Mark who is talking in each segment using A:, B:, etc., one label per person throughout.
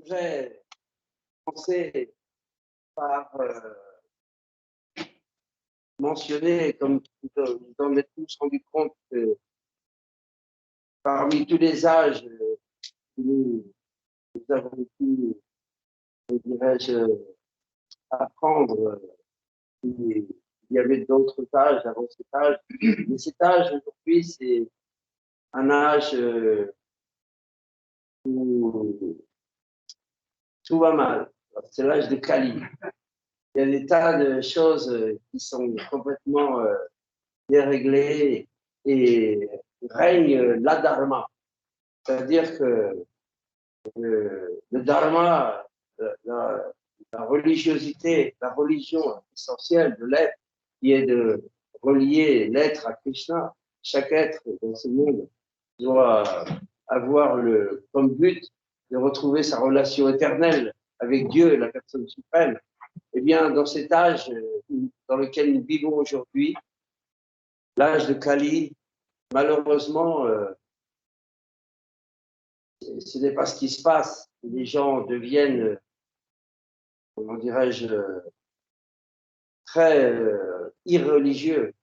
A: voudrais commencer par mentionner, comme vous en êtes tous rendu compte, que parmi tous les âges que nous avons pu, dirais-je, apprendre, il y avait d'autres âges avant cet âge. Mais cet âge aujourd'hui, c'est un âge où tout va mal. C'est l'âge de Kali. Il y a des tas de choses qui sont complètement déréglées et règne l'adharma. C'est-à-dire que le dharma, la religiosité, la religion essentielle de l'être, qui est de relier l'être à Krishna, chaque être dans ce monde doit avoir comme but de retrouver sa relation éternelle avec Dieu, la personne suprême. Eh bien, dans cet âge dans lequel nous vivons aujourd'hui, l'âge de Kali, malheureusement, ce n'est pas ce qui se passe. Les gens deviennent, comment dirais-je, très irreligieux.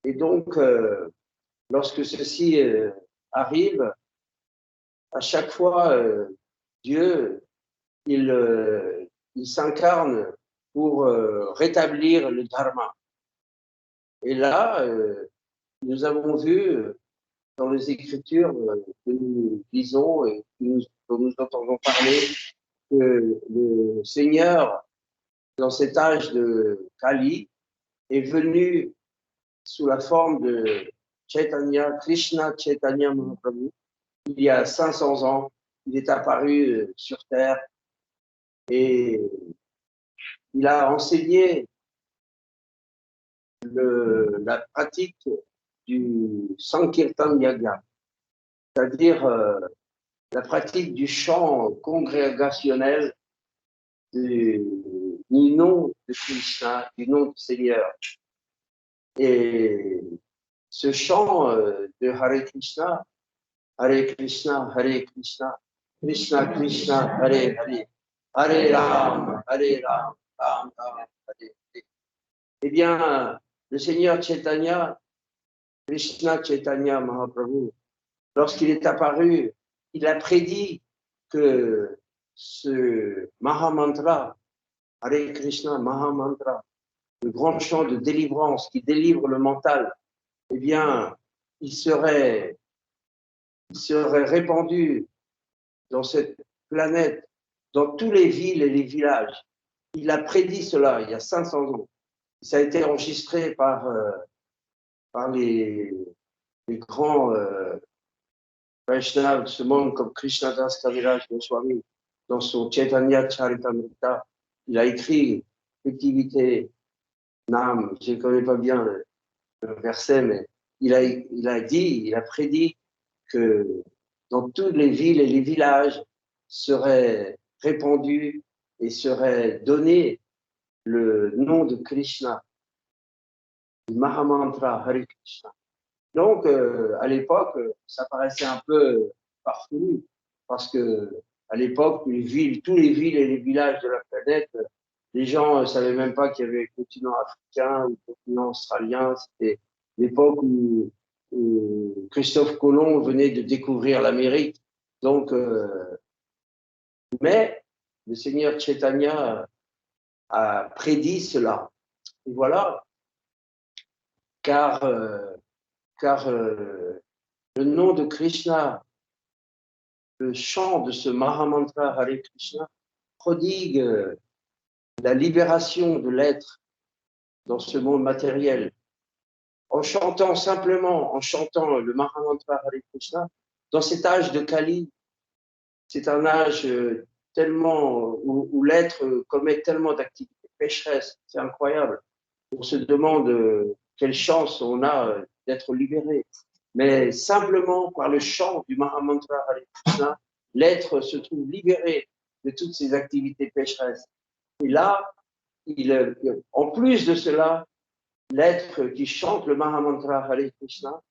A: Et donc, lorsque ceci arrive, à chaque fois, Dieu, il s'incarne pour rétablir le dharma. Et là, nous avons vu dans les Écritures que nous lisons et dont nous entendons parler, que le Seigneur, dans cet âge de Kali, est venu sous la forme de Chaitanya, Krishna Chaitanya Mahaprabhu. Il y a 500 ans, il est apparu sur Terre et il a enseigné la pratique du Sankirtan Yaga, c'est-à-dire la pratique du chant congrégationnel du nom de Krishna, du nom du Seigneur. Et ce chant de Hare Krishna, Krishna Krishna, Hare Hare, Hare Ram, Ram Ram, Hare Hare. Eh bien, le Seigneur Chaitanya, Krishna Chaitanya Mahaprabhu, lorsqu'il est apparu, il a prédit que ce Mahamantra, Hare Krishna Mahamantra, le grand chant de délivrance qui délivre le mental, eh bien, il serait répandu dans cette planète, dans toutes les villes et les villages. Il a prédit cela il y a 500 ans. Ça a été enregistré par les grands Vaishnavas de ce monde comme Krishnadas Kaviraj Goswami dans son Chaitanya Charitamrita. Il a écrit Effectivité, Nam, je ne connais pas bien le verset, mais il a prédit que dans toutes les villes et les villages serait répandu et serait donné le nom de Krishna, le Mahamantra Hare Krishna. Donc, à l'époque, ça paraissait un peu farfelu, parce que à l'époque, tous les villes et les villages de la planète, les gens ne savaient même pas qu'il y avait le continent africain ou le continent australien. C'était l'époque où Christophe Colomb venait de découvrir l'Amérique. Donc, mais le Seigneur Chaitanya a prédit cela. Et voilà, car le nom de Krishna, le chant de ce Mahamantra Hare Krishna, prodigue la libération de l'être dans ce monde matériel. En chantant le Mahamantra Hare Krishna, dans cet âge de Kali, c'est un âge tellement où l'être commet tellement d'activités pécheresses, c'est incroyable. On se demande quelle chance on a d'être libéré. Mais simplement par le chant du Mahamantra Hare Krishna, l'être se trouve libéré de toutes ses activités pécheresses. Et là, en plus de cela, l'être qui chante le Mahamantra Hare Krishna,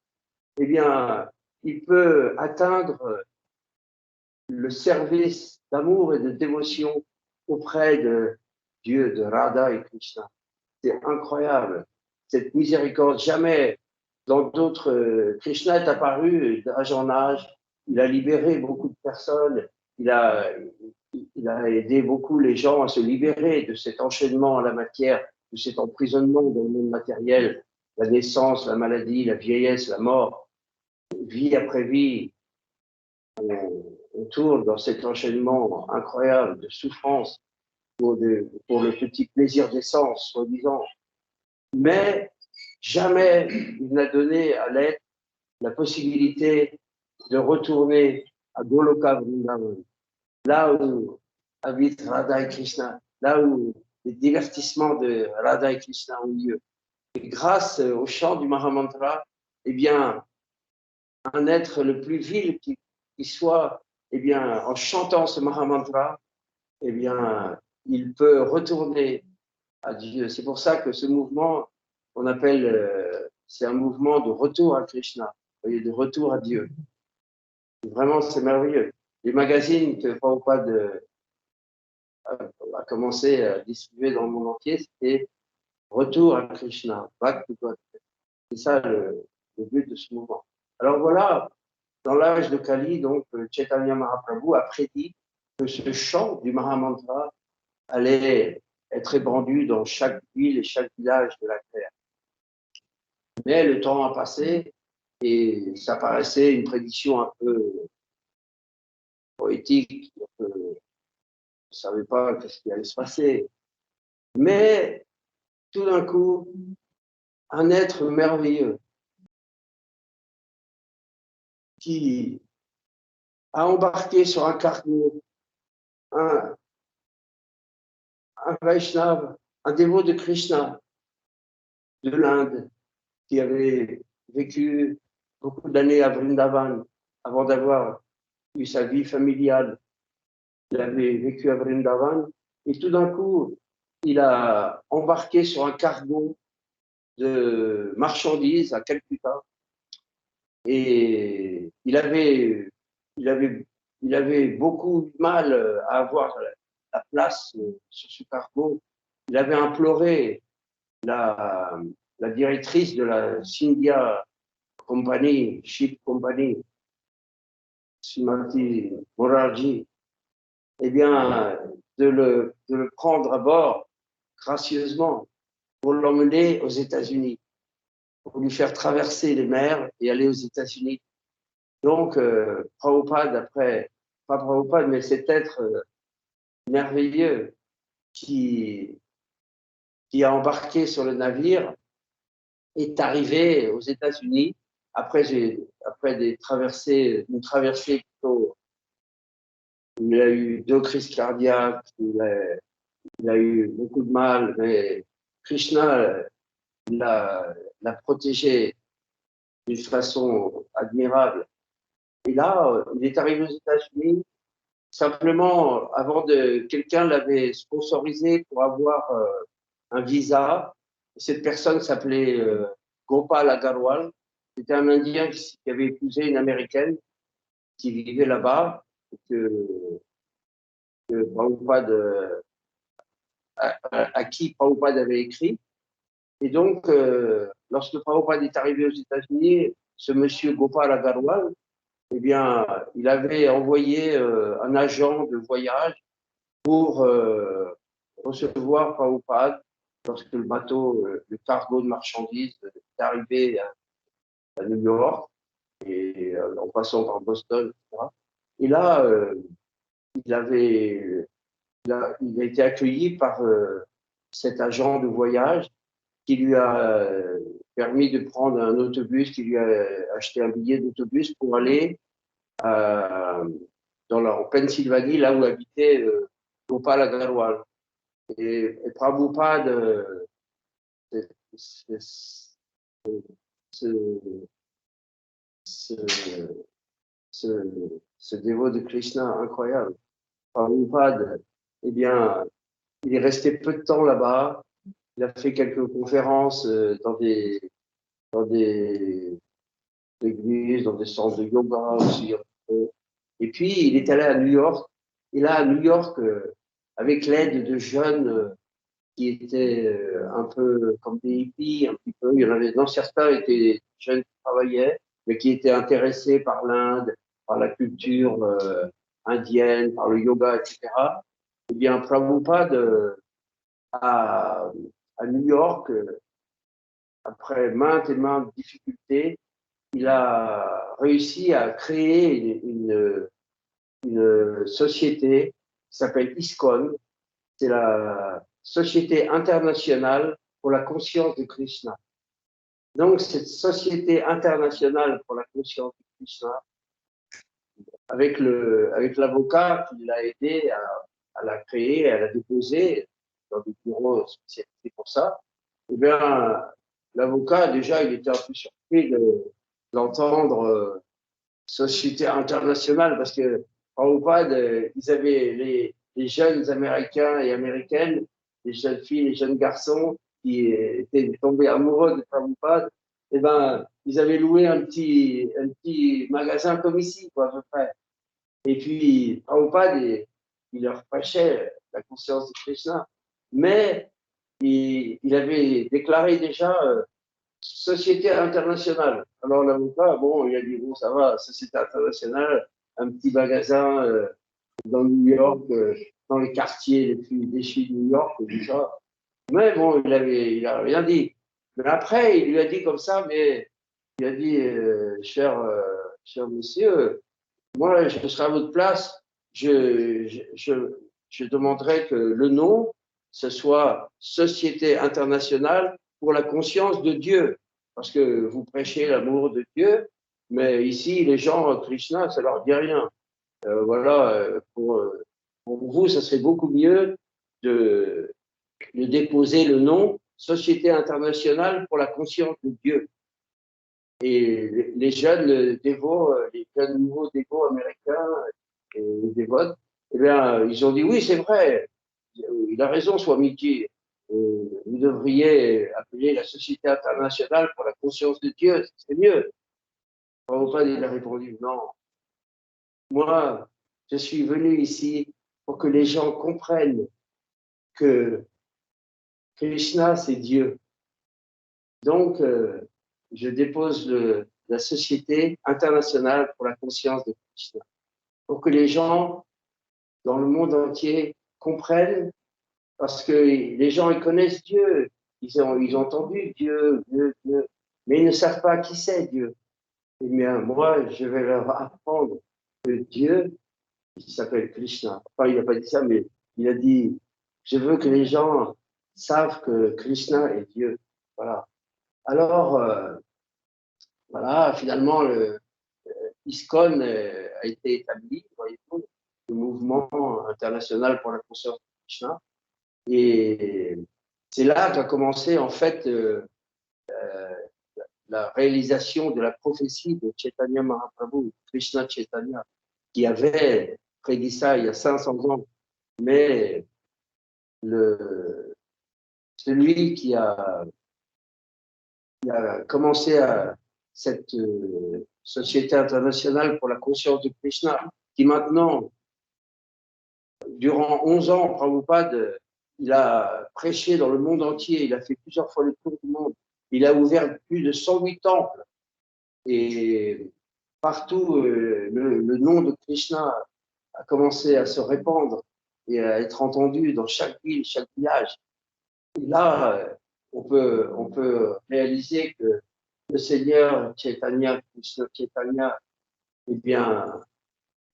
A: eh bien, il peut atteindre le service d'amour et de dévotion auprès de Dieu, de Radha et Krishna. C'est incroyable. Cette miséricorde, jamais dans d'autres. Krishna est apparu d'âge en âge. Il a libéré beaucoup de personnes. Il a aidé beaucoup les gens à se libérer de cet enchaînement à la matière, de cet emprisonnement dans le monde matériel, la naissance, la maladie, la vieillesse, la mort. Vie après vie, on tourne dans cet enchaînement incroyable de souffrance pour le petit plaisir d'essence, soi-disant. Mais jamais il n'a donné à l'être la possibilité de retourner à Goloka Vrindavan, là où habitent Radha et Krishna, là où les divertissements de Radha et Krishna ont lieu. Et grâce au chant du Mahamantra, eh bien, un être le plus vil qui soit, eh bien, en chantant ce Mahamantra, eh bien, il peut retourner à Dieu. C'est pour ça que ce mouvement, on appelle, c'est un mouvement de retour à Krishna, de retour à Dieu. Vraiment, c'est merveilleux. Les magazines que Prabhupada a commencé à distribuer dans le monde entier, c'était retour à Krishna, back to God. C'est ça le but de ce mouvement. Alors voilà, dans l'âge de Kali, donc Chaitanya Mahaprabhu a prédit que ce chant du Mahamantra allait être répandu dans chaque ville et chaque village de la terre. Mais le temps a passé et ça paraissait une prédiction un peu poétique. On ne savait pas ce qui allait se passer. Mais tout d'un coup, un être merveilleux qui a embarqué sur un cargo un Vaishnava, un dévot de Krishna de l'Inde, qui avait vécu beaucoup d'années à Vrindavan avant d'avoir eu sa vie familiale. Il avait vécu à Vrindavan et tout d'un coup, il a embarqué sur un cargo de marchandises à Calcutta et il avait beaucoup de mal à avoir la place sur ce cargo. Il avait imploré la directrice de la Scindia Company, Ship Company, Srimati Morarji, eh bien, de le prendre à bord gracieusement pour l'emmener aux États-Unis, pour lui faire traverser les mers et aller aux États-Unis. Donc, Prabhupada, pas Prabhupada, mais cet être merveilleux qui a embarqué sur le navire est arrivé aux États-Unis après une traversée plutôt. Il a eu 2 crises cardiaques, il a eu beaucoup de mal, mais Krishna l'a protégé d'une façon admirable. Et là, il est arrivé aux États-Unis simplement quelqu'un l'avait sponsorisé pour avoir un visa. Cette personne s'appelait Gopal Agarwal. C'était un Indien qui avait épousé une Américaine qui vivait là-bas, que Prabhupada, à qui Prabhupada avait écrit. Et donc, lorsque Prabhupada est arrivé aux États-Unis, ce monsieur Gopal Agarwal, eh bien, il avait envoyé un agent de voyage pour recevoir Prabhupada lorsque le bateau, le cargo de marchandises est arrivé à New York, et en passant par Boston, etc. Et là, il a été accueilli par cet agent de voyage qui lui a permis de prendre un autobus, qui lui a acheté un billet d'autobus pour aller en Pennsylvanie, là où habitait Gopal Agarwal. Et Prabhupada, ce dévot de Krishna incroyable. Prabhupada, eh bien, il est resté peu de temps là-bas. Il a fait quelques conférences dans des églises, dans des centres de yoga aussi. Et puis, il est allé à New York. Et là, à New York, avec l'aide de jeunes qui étaient un peu comme des hippies, un petit peu, il y en avait, non, certains étaient des jeunes qui travaillaient, mais qui étaient intéressés par l'Inde, par la culture indienne, par le yoga, etc. Eh bien, Prabhupada, à, à New York, après maintes et maintes difficultés, il a réussi à créer une société qui s'appelle ISKCON. C'est la Société internationale pour la conscience de Krishna. Donc, cette Société internationale pour la conscience de Krishna, avec l'avocat qui l'a aidé à la créer, à la déposer dans des bureaux spécialisés pour ça, eh bien, l'avocat, déjà, il était un peu surpris d'entendre société internationale parce que Prabhupada, ils avaient les jeunes Américains et Américaines, les jeunes filles, les jeunes garçons qui étaient tombés amoureux de Prabhupada, et ben, ils avaient loué un petit magasin comme ici, quoi, à peu près. Et puis, Prabhupada, il leur prêchait la conscience de Krishna. Mais il avait déclaré déjà Société internationale. Alors l'avocat, bon, il a dit, bon, ça va, Société internationale, un petit magasin dans New York, dans les quartiers les plus déchus de New York, et tout ça. Mais bon, il a rien dit. Mais après, il lui a dit comme ça, mais il a dit, cher monsieur, moi, je serai à votre place, je demanderai que le nom, ce soit Société internationale pour la conscience de Dieu. Parce que vous prêchez l'amour de Dieu, mais ici, les gens, Krishna, ça leur dit rien. Voilà, pour vous, ça serait beaucoup mieux de déposer le nom Société internationale pour la conscience de Dieu. Et les jeunes dévots, les jeunes nouveaux dévots américains et dévotes, eh bien, ils ont dit oui, c'est vrai, il a raison, Swamiji. Vous devriez appeler la Société internationale pour la conscience de Dieu, c'est mieux. Prabhupada, il a répondu non. Moi, je suis venu ici pour que les gens comprennent que Krishna, c'est Dieu. Donc, je dépose la Société internationale pour la conscience de Krishna. Pour que les gens dans le monde entier comprennent, parce que les gens, ils connaissent Dieu, ils ont entendu Dieu, Dieu, Dieu, mais ils ne savent pas qui c'est Dieu. Eh bien, moi, je vais leur apprendre que Dieu, il s'appelle Krishna. Enfin, il n'a pas dit ça, mais il a dit, je veux que les gens savent que Krishna est Dieu. Voilà. Alors, voilà, finalement, le ISKCON a été établi, voyez-vous, le mouvement international pour la conscience de Krishna. Et c'est là qu'a commencé, en fait, la réalisation de la prophétie de Chaitanya Mahaprabhu, Krishna Chaitanya, qui avait prédit ça il y a 500 ans. Mais celui qui a commencé cette Société internationale pour la conscience de Krishna, qui maintenant, durant 11 ans, Prabhupada, il a prêché dans le monde entier, il a fait plusieurs fois le tour du monde, il a ouvert plus de 108 temples, et partout, le nom de Krishna a commencé à se répandre et à être entendu dans chaque ville, chaque village. Et là, on peut réaliser que le Seigneur Chaitanya, Krishna Chaitanya, eh bien,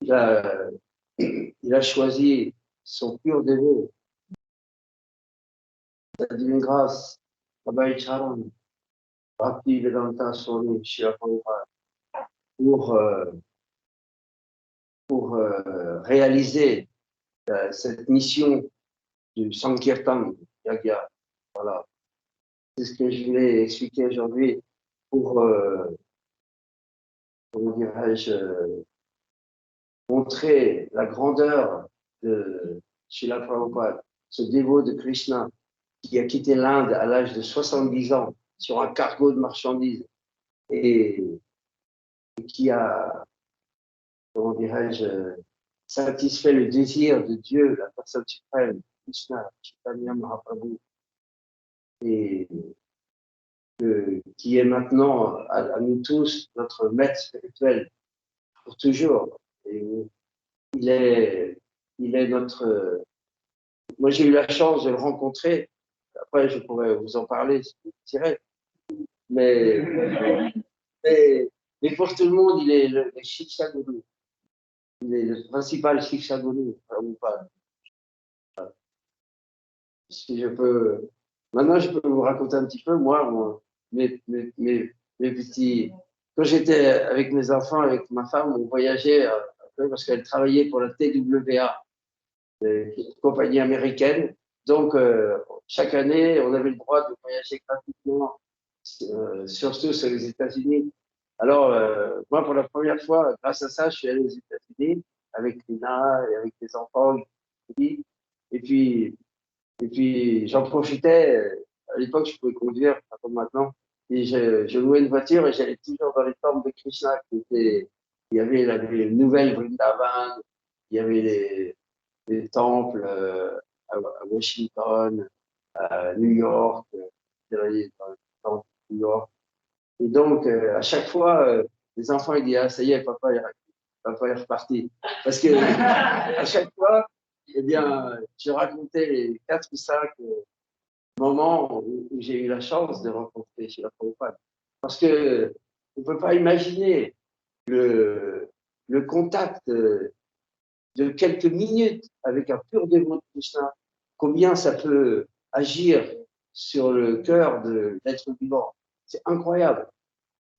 A: il a choisi son pur dévot, sa divine grâce, Abhay Charan, Bhakti Vedanta Swami Srila Prabhupada, pour réaliser cette mission du Sankirtan Yagya. Voilà. C'est ce que je voulais expliquer aujourd'hui pour, comment dirais-je, montrer la grandeur de Srila Prabhupada, ce dévot de Krishna qui a quitté l'Inde à l'âge de 70 ans sur un cargo de marchandises et qui a, comment dirais-je, satisfait le désir de Dieu, la personne suprême, Krishna, Chaitanya Mahaprabhu, et qui est maintenant à nous tous notre maître spirituel pour toujours. Et il est notre. Moi, j'ai eu la chance de le rencontrer. Après, je pourrais vous en parler si vous désirez. Mais, mais, mais pour tout le monde, il est le Shiksha Guru. Il est le principal Shiksha Guru. Si je peux. Maintenant, je peux vous raconter un petit peu, moi mes petits. Quand j'étais avec mes enfants, avec ma femme, on voyageait un peu parce qu'elle travaillait pour la TWA, une compagnie américaine. Donc, chaque année, on avait le droit de voyager gratuitement, surtout sur les États-Unis. Alors, moi, pour la première fois, grâce à ça, je suis allé aux États-Unis avec Lina et avec les enfants. Et puis j'en profitais. À l'époque, je pouvais conduire, pas comme maintenant. Et je louais une voiture et j'allais toujours dans les temples de Krishna. Il y avait la nouvelle Vrindavan, il y avait les temples à Washington, à New York, dans les temples de New York. Et donc, à chaque fois, les enfants ils disent ah, ça y est, papa est reparti. Parce que à chaque fois, eh bien, je racontais les 4 ou 5 moments où j'ai eu la chance de rencontrer Srila Prabhupada. Parce que on ne peut pas imaginer le contact de quelques minutes avec un pur dévot de Krishna, combien ça peut agir sur le cœur de l'être vivant. C'est incroyable.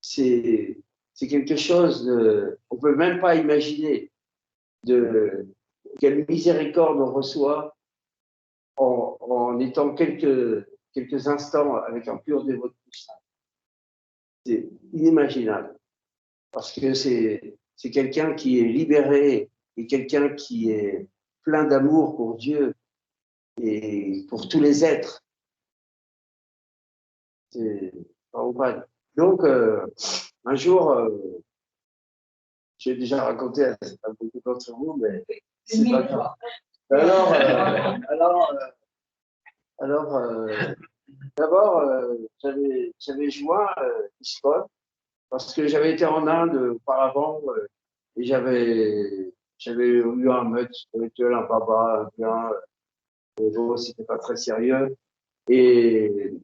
A: C'est quelque chose on ne peut même pas imaginer de quelle miséricorde on reçoit en étant quelques instants avec un pur dévot de Krishna. C'est inimaginable parce que c'est quelqu'un qui est libéré et quelqu'un qui est plein d'amour pour Dieu et pour tous les êtres. C'est donc, un jour, j'ai déjà raconté à beaucoup d'entre vous, mais c'est pas grave. Alors, d'abord, j'avais joint ISKCON parce que j'avais été en Inde auparavant et j'avais eu un maître spirituel, un baba, un bien, c'était pas très sérieux. Et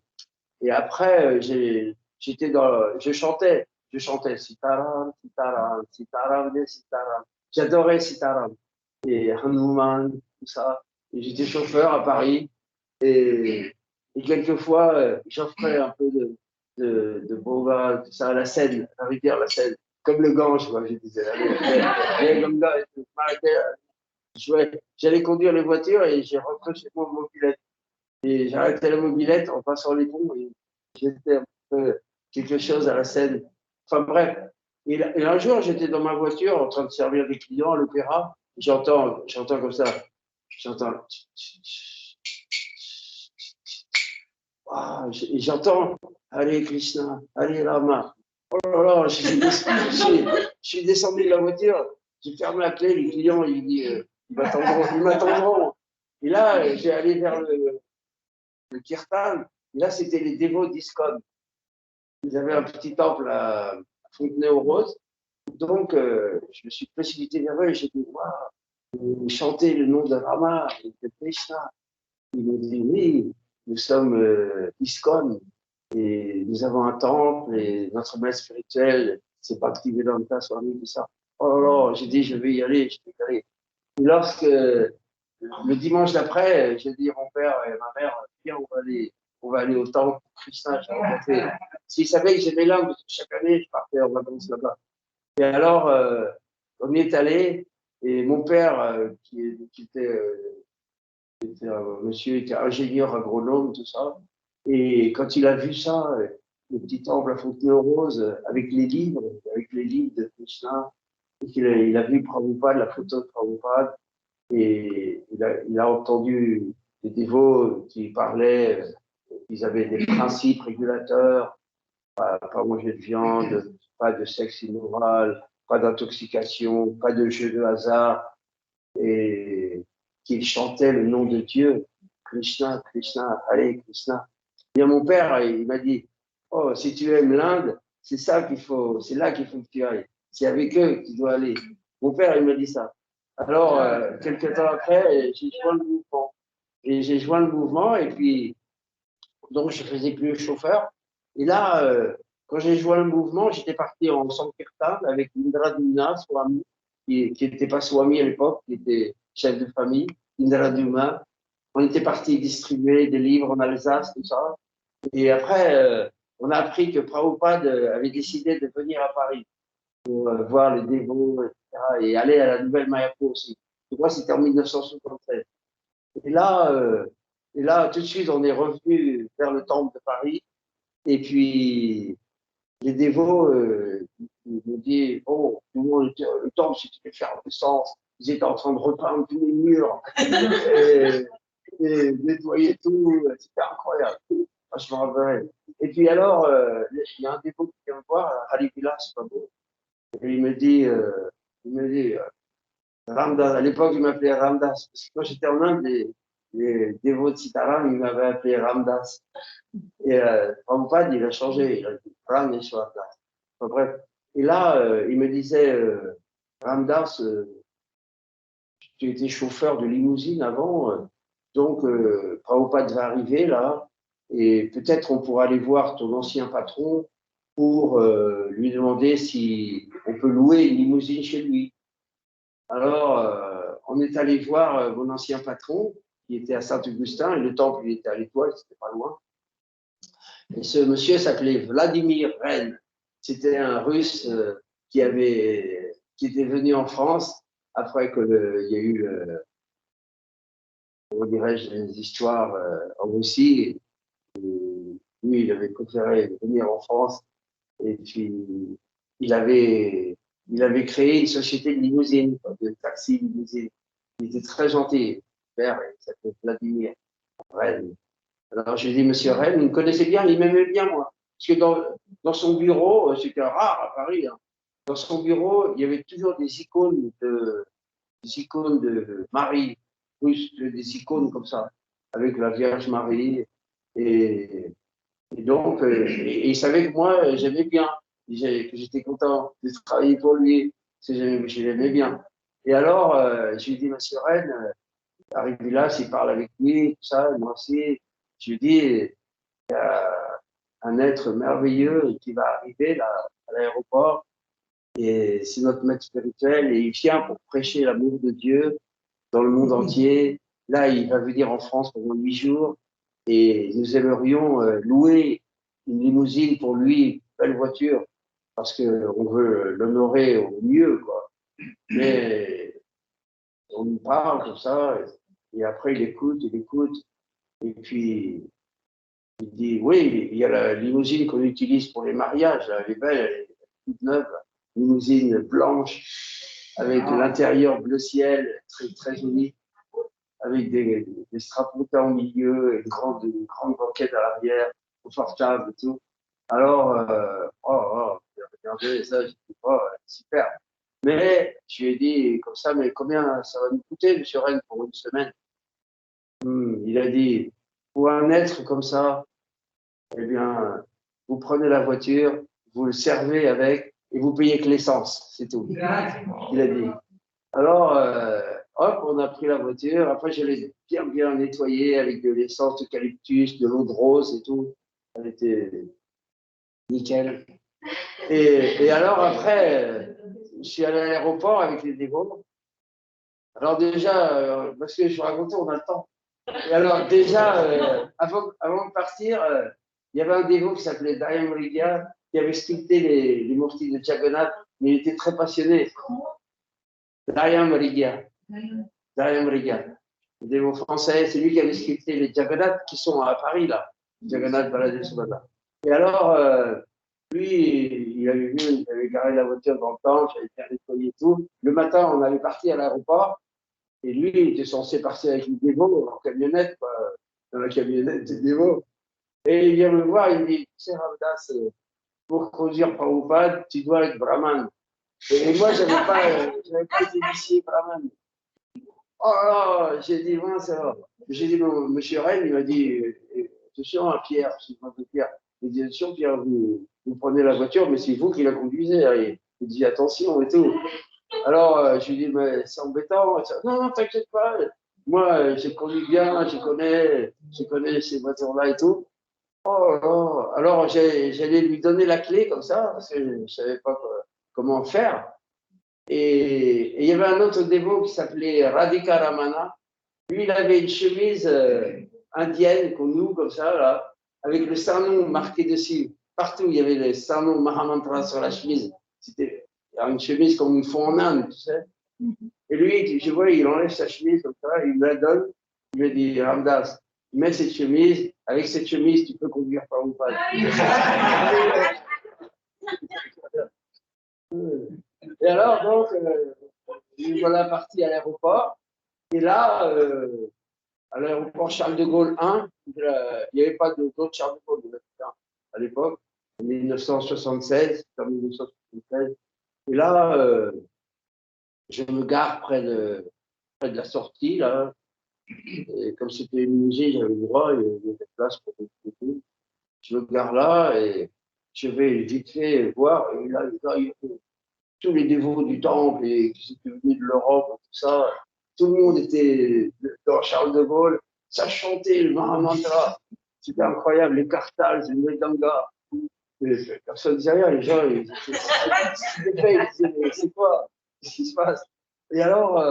A: après, je chantais Sitaram, Sitaram, Sitaram, Sitaram. J'adorais Sitaram et Hanuman, tout ça. Et j'étais chauffeur à Paris et quelquefois, j'offrais un peu de boba, tout ça, à la Seine, à la rivière, la Seine, comme le Gange, moi, je disais. J'allais conduire les voitures et j'ai rentré chez moi mon mobilette. Et j'arrêtais la mobilette en passant les ponts et j'étais un peu quelque chose à la Seine. Enfin bref. Et un jour, j'étais dans ma voiture en train de servir des clients à l'opéra. J'entends comme ça. J'entends. Et j'entends Allez Krishna, allez Rama. Oh là là, je suis descendu de la voiture, j'ai fermé la clé, les clients, ils m'attendront. Et là, j'ai allé vers le Kirtan. Et là, c'était les dévots d'ISKCON. Ils avaient un petit temple à Fontenay-aux-Roses. Donc, je me suis précipité vers eux et j'ai dit waouh, vous chantez le nom de Rama et de Krishna. Ils m'ont dit oui, nous sommes ISKCON et nous avons un temple et notre maître spirituel, c'est Bhaktivedanta Swami, tout ça. Oh là là, j'ai dit je vais y aller, je vais y aller. Et lorsque le dimanche d'après, j'ai dit à mon père et à ma mère, viens, on va aller au temple pour Krishna. S'ils savaient que j'aimais l'Inde, parce que chaque année, je partais en vacances là-bas. Et alors, on y est allé, et mon père, qui était un monsieur, était ingénieur agronome, tout ça, et quand il a vu ça, le petit temple à Fontenay-aux-Roses, avec les livres de Krishna, et il a vu Prabhupada, la photo de Prabhupada, et il a entendu des dévots qui parlaient, ils avaient des principes régulateurs, pas manger de viande, pas de sexe immoral, pas d'intoxication, pas de jeu de hasard, et qu'il chantait le nom de Dieu, Krishna, Krishna, Hare Krishna. Et mon père, il m'a dit, oh, si tu aimes l'Inde, c'est ça qu'il faut, c'est là qu'il faut que tu ailles. C'est avec eux que tu dois aller. Mon père, il m'a dit ça. Alors, quelques temps après, j'ai joint le mouvement. Et j'ai joint le mouvement, et puis, donc, je faisais plus le chauffeur. Et là, quand j'ai joint le mouvement, j'étais parti en Sankirtan avec Indra Duma, Swami, qui n'était pas Swami à l'époque, qui était chef de famille, Indra Duma. On était parti distribuer des livres en Alsace, tout ça. Et après, on a appris que Prabhupada avait décidé de venir à Paris pour voir les dévots, etc., et aller à la Nouvelle Mayapur aussi. Je crois que c'était en 1973. Et là, tout de suite, on est revenu vers le temple de Paris. Et puis, les dévots me disent, oh, tout le monde, le temple, c'était faire le sens. Ils étaient en train de repeindre tous les murs et nettoyer tout. C'était incroyable. Ah, je me rappelle. Et puis alors, il y a un dévot qui vient me voir, Ali Bilal, c'est pas beau. Et il me dit, Ramdas. À l'époque, il m'appelait Ramdas. Parce que quand j'étais en Inde, les dévots de Sitaram, ils m'avaient appelé Ramdas. Et Prabhupada, il a changé. Il a dit Rameshwardas. Enfin, bref. Et là, il me disait, Ramdas, tu étais chauffeur de limousine avant. Donc, Prabhupada va arriver là. Et peut-être on pourra aller voir ton ancien patron pour lui demander si on peut louer une limousine chez lui. Alors, on est allé voir mon ancien patron, qui était à Saint-Augustin, et le temple, il était à l'Étoile, c'était pas loin. Et ce monsieur s'appelait Vladimir Rennes. C'était un Russe qui était venu en France après il y a eu, comment dirais-je, des histoires en Russie. Et lui, il avait préféré venir en France. Et puis, il avait, il avait créé une société de limousine, de taxi limousine. Il était très gentil. Père, il s'appelait Vladimir Rennes. Alors, j'ai dit, Monsieur Rennes, il me connaissait bien, il m'aimait bien, moi. Parce que dans son bureau, c'était rare à Paris, hein, dans son bureau, il y avait toujours des icônes de Marie, des icônes comme ça, avec la Vierge Marie. Et, et donc, il savait que moi, j'aimais bien, que j'étais content de travailler pour lui, parce que je l'aimais bien. Et alors, je lui ai dit, Monsieur Rennes, arrivé là, s'il parle avec lui, tout ça, moi aussi, je lui dis, il y a un être merveilleux qui va arriver là, à l'aéroport, et c'est notre maître spirituel, et il vient pour prêcher l'amour de Dieu dans le monde entier. Là, il va venir en France pendant 8 jours, et nous aimerions louer une limousine pour lui, une belle voiture, parce qu'on veut l'honorer au mieux, quoi. Mais on nous parle comme ça, et après il écoute, et puis il dit, oui, il y a la limousine qu'on utilise pour les mariages, elle est belle, elle est toute neuve, limousine blanche, avec l'intérieur bleu ciel, très, très joli, avec des strapontins au milieu, une grande banquette à l'arrière, confortable et tout. Alors, j'ai regardé ça, j'ai dit, oh, super. Mais je lui ai dit, comme ça, mais combien ça va nous coûter, monsieur Rennes, pour une semaine? Il a dit, pour un être comme ça, eh bien, vous prenez la voiture, vous le servez avec et vous payez que l'essence, c'est tout. Il a dit. Alors, hop, on a pris la voiture. Après, je l'ai bien, bien nettoyée avec de l'essence d'eucalyptus, de l'eau de rose et tout. Elle était nickel. Et alors, après, je suis allé à l'aéroport avec les dévots. Alors déjà, parce que je vous racontais, on a le temps. Et alors déjà, avant de partir, il y avait un dévot qui s'appelait Dayam Riga, qui avait sculpté les mourtis de Jagannath, mais il était très passionné. Dayam Riga. Dayam Riga. Le dévot français, c'est lui qui avait sculpté les Jagannath qui sont à Paris, là. Jagannath Baladev Subhadra. Et alors, lui, il avait vu, il avait garé la voiture dans le temps, j'avais fait nettoyer tout. Le matin, on avait parti à l'aéroport. Et lui, il était censé partir avec une dévot en camionnette, quoi, dans la camionnette des dévots. Et il vient me voir, il me dit, tu sais, Ramdas, pour conduire Prabhupada, tu dois être brahman. Et moi, je n'avais pas été initié par la même. Oh là, j'ai dit, mince, ça va. J'ai dit, non, monsieur Rennes, il m'a dit, attention à Pierre, je suis pas de Pierre. Il dit, attention, Pierre, vous prenez la voiture, mais c'est vous qui la conduisez. Il dit, attention et tout. Alors, je lui dis, mais c'est embêtant. Non, non, t'inquiète pas. Moi, je conduis bien, je connais ces voitures-là et tout. Oh, oh. Alors, j'allais lui donner la clé comme ça, parce que je ne savais pas comment faire. Et il y avait un autre dévot qui s'appelait Radhika Ramana. Lui, il avait une chemise indienne, comme nous, comme ça, là, avec le sarnon marqué dessus. Partout, il y avait le sarnon Mahamantra sur la chemise. C'était une chemise comme ils font en Inde, tu sais. Et lui, je vois, il enlève sa chemise comme ça, il me la donne. Il me dit, Ramdas, mets cette chemise. Avec cette chemise, tu peux conduire par ou pas. Et alors, donc, nous voilà partis à l'aéroport. Et là, à l'aéroport Charles de Gaulle 1, il n'y avait pas d'autre Charles de Gaulle à l'époque, en 1976, en 1976. Et là, je me gare près de la sortie, là. Et comme c'était une musée, j'avais le droit, il y avait des places pour tout. Je me gare là et je vais vite fait voir. Et là, il y avait tous les dévots du temple et qui étaient venus de l'Europe, tout ça. Tout le monde était dans Charles de Gaulle. Ça chantait le Mahamantra. C'était incroyable. Les Kartals, les Mridanga. Personne ne disait rien. Les gens, ils disaient, c'est quoi? Qu'est-ce qui se passe? Et alors,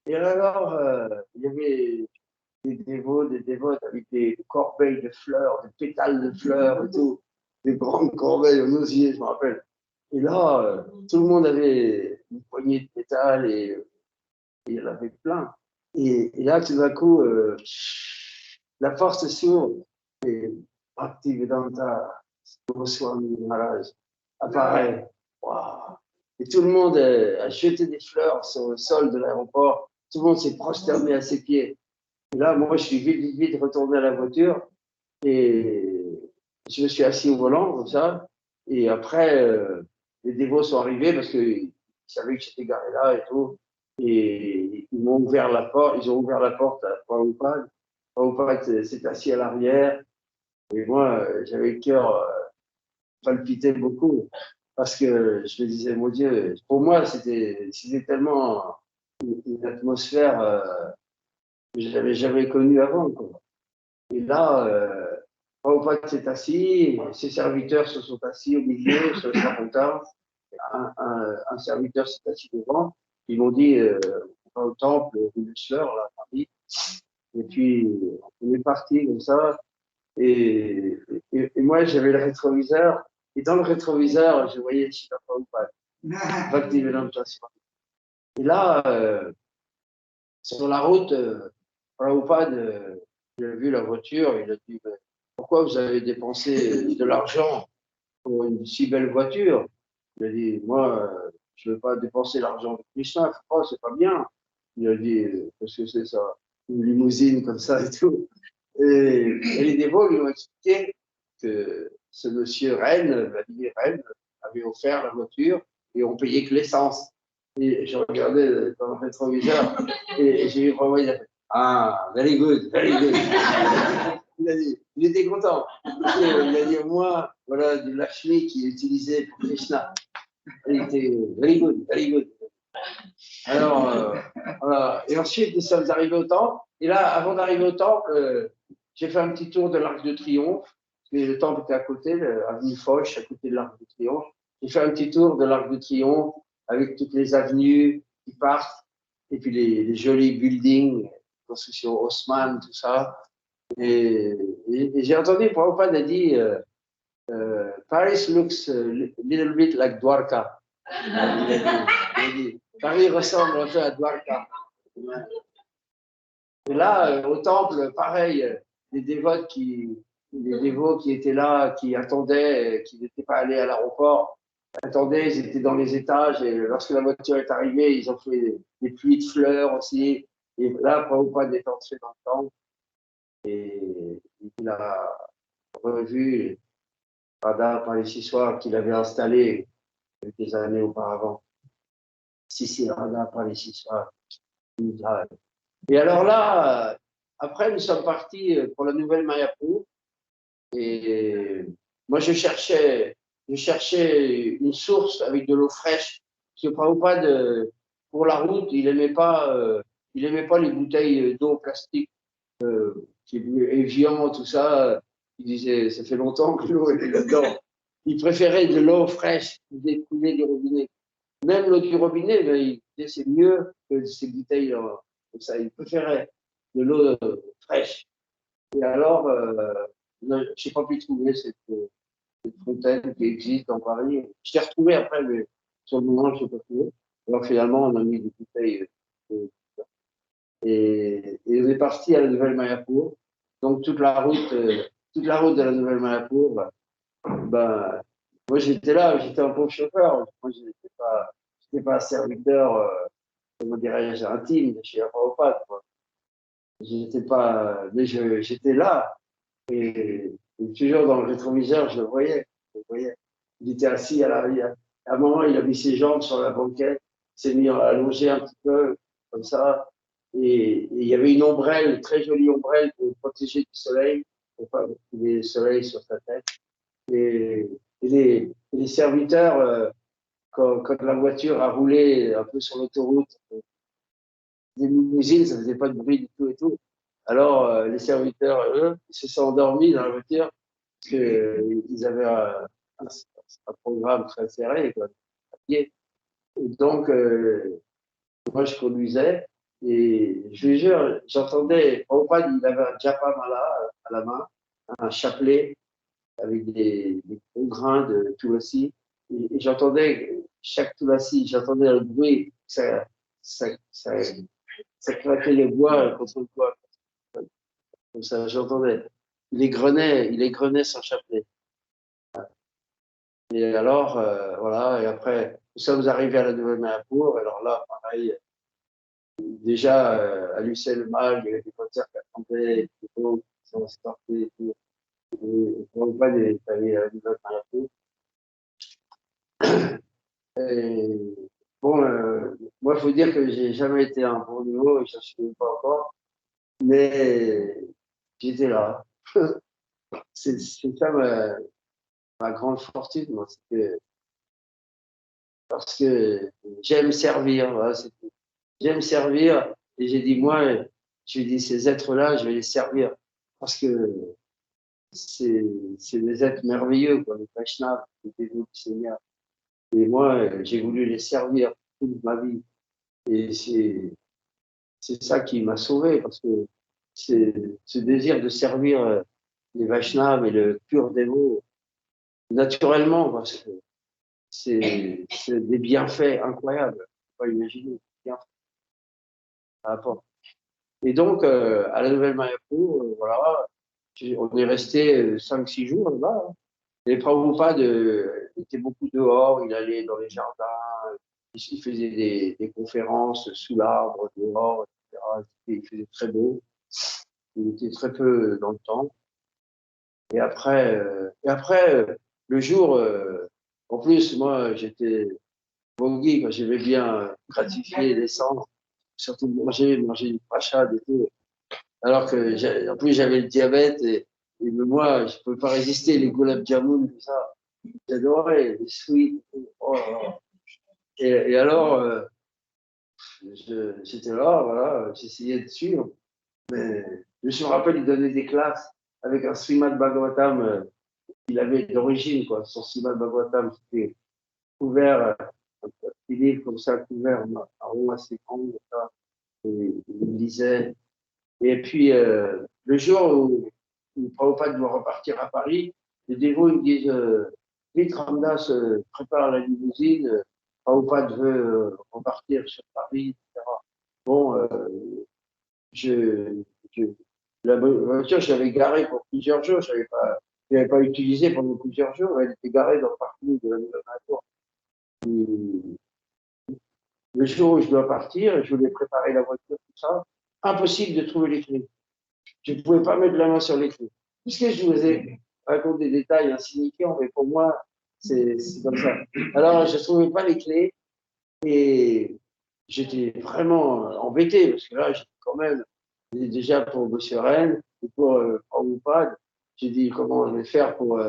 A: il y avait des dévots, des dévotes avec des corbeilles de fleurs, des pétales de fleurs et tout. Des grandes corbeilles aux osier, je me rappelle. Et là, tout le monde avait une poignée de pétales et il y en avait plein. Et là, tout d'un coup, la force s'ouvre et Bhaktivedanta Goswami Maharaj apparaît. Wow. Et tout le monde a jeté des fleurs sur le sol de l'aéroport. Tout le monde s'est prosterné à ses pieds. Et là, moi, je suis vite retourné à la voiture et je me suis assis au volant, comme ça. Et après, les dévots sont arrivés parce qu'ils savaient que j'étais garé là et tout. Et ils m'ont ouvert la porte, ils ont ouvert la porte à Prabhupada. Prabhupada s'est assis à l'arrière. Et moi, j'avais le cœur palpitait beaucoup. Parce que je me disais, mon Dieu, pour moi, c'était tellement une atmosphère que je n'avais jamais connue avant, quoi. Et là, Prabhupada s'est assis, ses serviteurs se sont assis au milieu, sur le serpentin. Un serviteur s'est assis devant. Ils m'ont dit, on va au temple, rue de Sueur, là, à Paris. Et puis, on est parti comme ça. Et, moi, j'avais le rétroviseur. Et dans le rétroviseur, je voyais Shila Prabhupada. Bhaktivedanta Swami. Et là, sur la route, Prabhupada, il a vu la voiture, il a dit, pourquoi vous avez dépensé de l'argent pour une si belle voiture? Il a dit, moi, je ne veux pas dépenser l'argent de Krishna, c'est pas bien. Il a dit, parce que c'est ça, une limousine comme ça et tout. Et les dévots lui ont expliqué que ce monsieur Rennes, Vladimir Rennes, avait offert la voiture et on payait que l'essence. Et je regardais dans le rétroviseur et j'ai vu vraiment, il a fait, ah, very good, very good. Il était content. Il a dit au moins, voilà, du Lakshmi qui est utilisé pour Krishna. Il était very good, very good. Alors, voilà. Et ensuite, nous sommes arrivés au temple. Et là, avant d'arriver au temple, j'ai fait un petit tour de l'Arc de Triomphe. Et le temple était à côté, l'avenue Foch, à côté de l'Arc de Triomphe. J'ai fait un petit tour de l'Arc de Triomphe avec toutes les avenues qui partent. Et puis les jolis buildings, construction Haussmann, tout ça. Et j'ai entendu, Prabhupada a dit, Paris looks a little bit like Dwarka. Il a dit, Paris ressemble un peu à Dwarka. Et là, au temple, pareil, les dévots qui étaient là, qui attendaient, qui n'étaient pas allés à l'aéroport, attendaient, ils étaient dans les étages et lorsque la voiture est arrivée, ils ont fait des pluies de fleurs aussi. Et là, Prabhupada est entré dans le temple et il a revu Radha par les 6 soirs qu'il avait installé quelques années auparavant. Sissi Rada, pas les Sisra. Et alors là, après, nous sommes partis pour la nouvelle Mayapur. Et moi, je cherchais une source avec de l'eau fraîche. Parce que Prabhupada, pour la route, il aimait pas les bouteilles d'eau plastique, qui est Evian, tout ça. Il disait, ça fait longtemps que l'eau est là-dedans. Il préférait de l'eau fraîche qui coulait du robinet. Même l'eau du robinet, ben, il disait, c'est mieux que ces bouteilles comme ça. Il préférait de l'eau fraîche. Et alors, je n'ai pas pu trouver cette fontaine qui existe en Paris. Je l'ai retrouvée après, mais sur le moment, je ne l'ai pas trouvée. Alors finalement, on a mis des bouteilles. Et on est parti à la Nouvelle Mayapur. Donc toute la route de la Nouvelle Mayapur, ben, moi j'étais là, j'étais un pauvre chauffeur. Moi, je n'étais pas un serviteur, comment dirais-je, intime de chez Prabhupada. J'étais pas, mais j'étais là. Et toujours dans le rétroviseur, je le voyais. Je le voyais. Il était assis à l'arrière. À un moment, il a mis ses jambes sur la banquette, s'est mis à allonger un petit peu, comme ça. Et il y avait une ombrelle, une très jolie ombrelle pour le protéger du soleil, pour pas qu'il y ait le soleil sur sa tête. Et les serviteurs, quand la voiture a roulé un peu sur l'autoroute, des limousines, ça faisait pas de bruit du tout et tout. Alors, les serviteurs, eux, ils se sont endormis dans la voiture parce qu'ils avaient un programme très serré, quoi. Et donc, moi, je conduisais et je vous jure, j'entendais, Prabhupada, il avait un japamala à la main, un chapelet avec des gros grains de tulasi. Et j'entendais chaque tulasi, j'entendais le bruit, ça, ça, ça claquait les bois contre le bois. Comme ça, j'entendais. Il égrenait son chapelet. Et alors, voilà, et après, nous sommes arrivés à la Nouvelle-Mayapur. Alors là, pareil, déjà, à l'UCL-Mal, il y avait des concerts qui attendaient, des gens qui sont sortis et tout. Et Prabhupada est allé à la Nouvelle-Mayapur. Et bon, moi, il faut dire que j'ai jamais été à un bon niveau, et je ne suis pas encore, mais j'étais là. C'est ça ma grande fortune, moi, parce que j'aime servir. Voilà, j'aime servir, et j'ai dit, moi, je lui dis, ces êtres-là, je vais les servir, parce que c'est des êtres merveilleux, quoi, les Vaishnavas, les dévots du Seigneur. Et moi, j'ai voulu les servir toute ma vie. Et c'est ça qui m'a sauvé, parce que c'est ce désir de servir les Vaishnavas et le pur dévot, naturellement, parce que c'est des bienfaits incroyables. On ne peut pas imaginer. Et donc, à la Nouvelle-Mayapur, voilà, on est resté 5-6 jours là-bas. Et Prabhupada était beaucoup dehors, il allait dans les jardins, il faisait des conférences sous l'arbre, dehors, etc. Il faisait très beau, il était très peu dans le temps. Et après, le jour, en plus, moi, j'étais Bogi, quand j'aimais bien gratifier les sens, surtout manger du prachad et tout. Alors que, en plus, j'avais le diabète et moi, je ne pouvais pas résister les gulab jamun, tout ça. J'adorais les sweets. Oh là là. Et alors, j'étais là, voilà, j'essayais de suivre. Mais je me rappelle, il donnait des classes avec un Srimad Bhagavatam qu'il avait d'origine, quoi. Son Srimad Bhagavatam, c'était couvert, un petit livre comme ça, couvert, un rond assez grand, ça. Et il lisait. Et puis, le jour où Prabhupada doit repartir à Paris, les dévots ils me disent vite, Ramdas, prépare la limousine, Prabhupada veut repartir sur Paris, etc. Bon, je, je, la voiture, je l'avais garée pour plusieurs jours, je l'avais pas utilisée pendant plusieurs jours, elle était garée dans le parking de la nouvelle voiture. Le jour où je dois partir, je voulais préparer la voiture, tout ça, impossible de trouver les clés. Je ne pouvais pas mettre la main sur les clés. Puisque je vous ai raconté des détails insignifiants, mais pour moi, C'est comme ça. Alors, je ne trouvais pas les clés et j'étais vraiment embêté parce que là, j'étais quand même déjà pour Monsieur Rennes et pour Prabhupada. J'ai dit comment je vais faire pour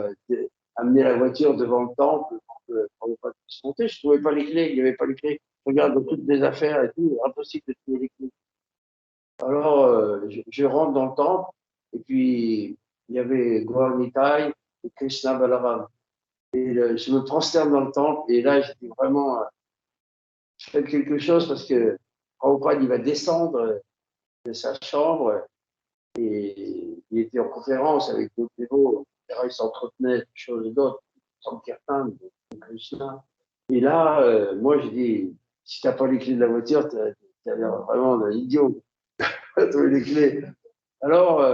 A: amener la voiture devant le temple pour que Prabhupada puisse monter. Je ne trouvais pas les clés, il n'y avait pas les clés. Je regarde dans toutes les affaires et tout, impossible de trouver les clés. Alors, je rentre dans le temple et puis il y avait Gaur Nitai et Krishna Balaram. Et je me prosterne dans le temple et là, j'étais vraiment, je fais quelque chose parce que Prabhupada, il va descendre de sa chambre et il était en conférence avec d'autres dévots. Il s'entretenait de choses et d'autres, sans Kirtan, de Krishna. Et là, moi, je dis, si tu n'as pas les clés de la voiture, tu as l'air vraiment d'un idiot. Tu as trouvé les clés. Alors,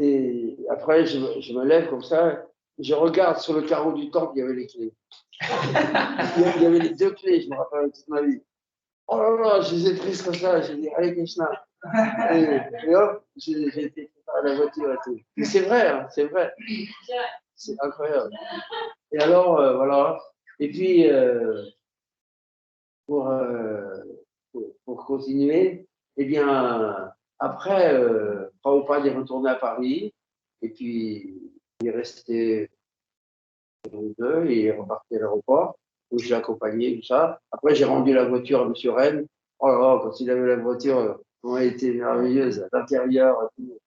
A: et après, je me lève comme ça, je regarde sur le carreau du temple, il y avait les clés. Il y avait les deux clés, je me rappelle toute ma vie. Oh là là, je les ai prises comme ça, j'ai dit, allez Krishna. Et hop, j'ai été à la voiture et tout. Mais c'est vrai, hein, c'est vrai. C'est incroyable. Et alors, voilà. Et puis, pour, euh, pour continuer, eh bien, après, Prabhupada est retourné à Paris, et puis il est resté deux, et il est reparti à l'aéroport, où je l'ai accompagné, tout ça. Après, j'ai rendu la voiture à M. Rennes. Oh là là, quand il avait la voiture, comment elle était merveilleuse, à l'intérieur, tout.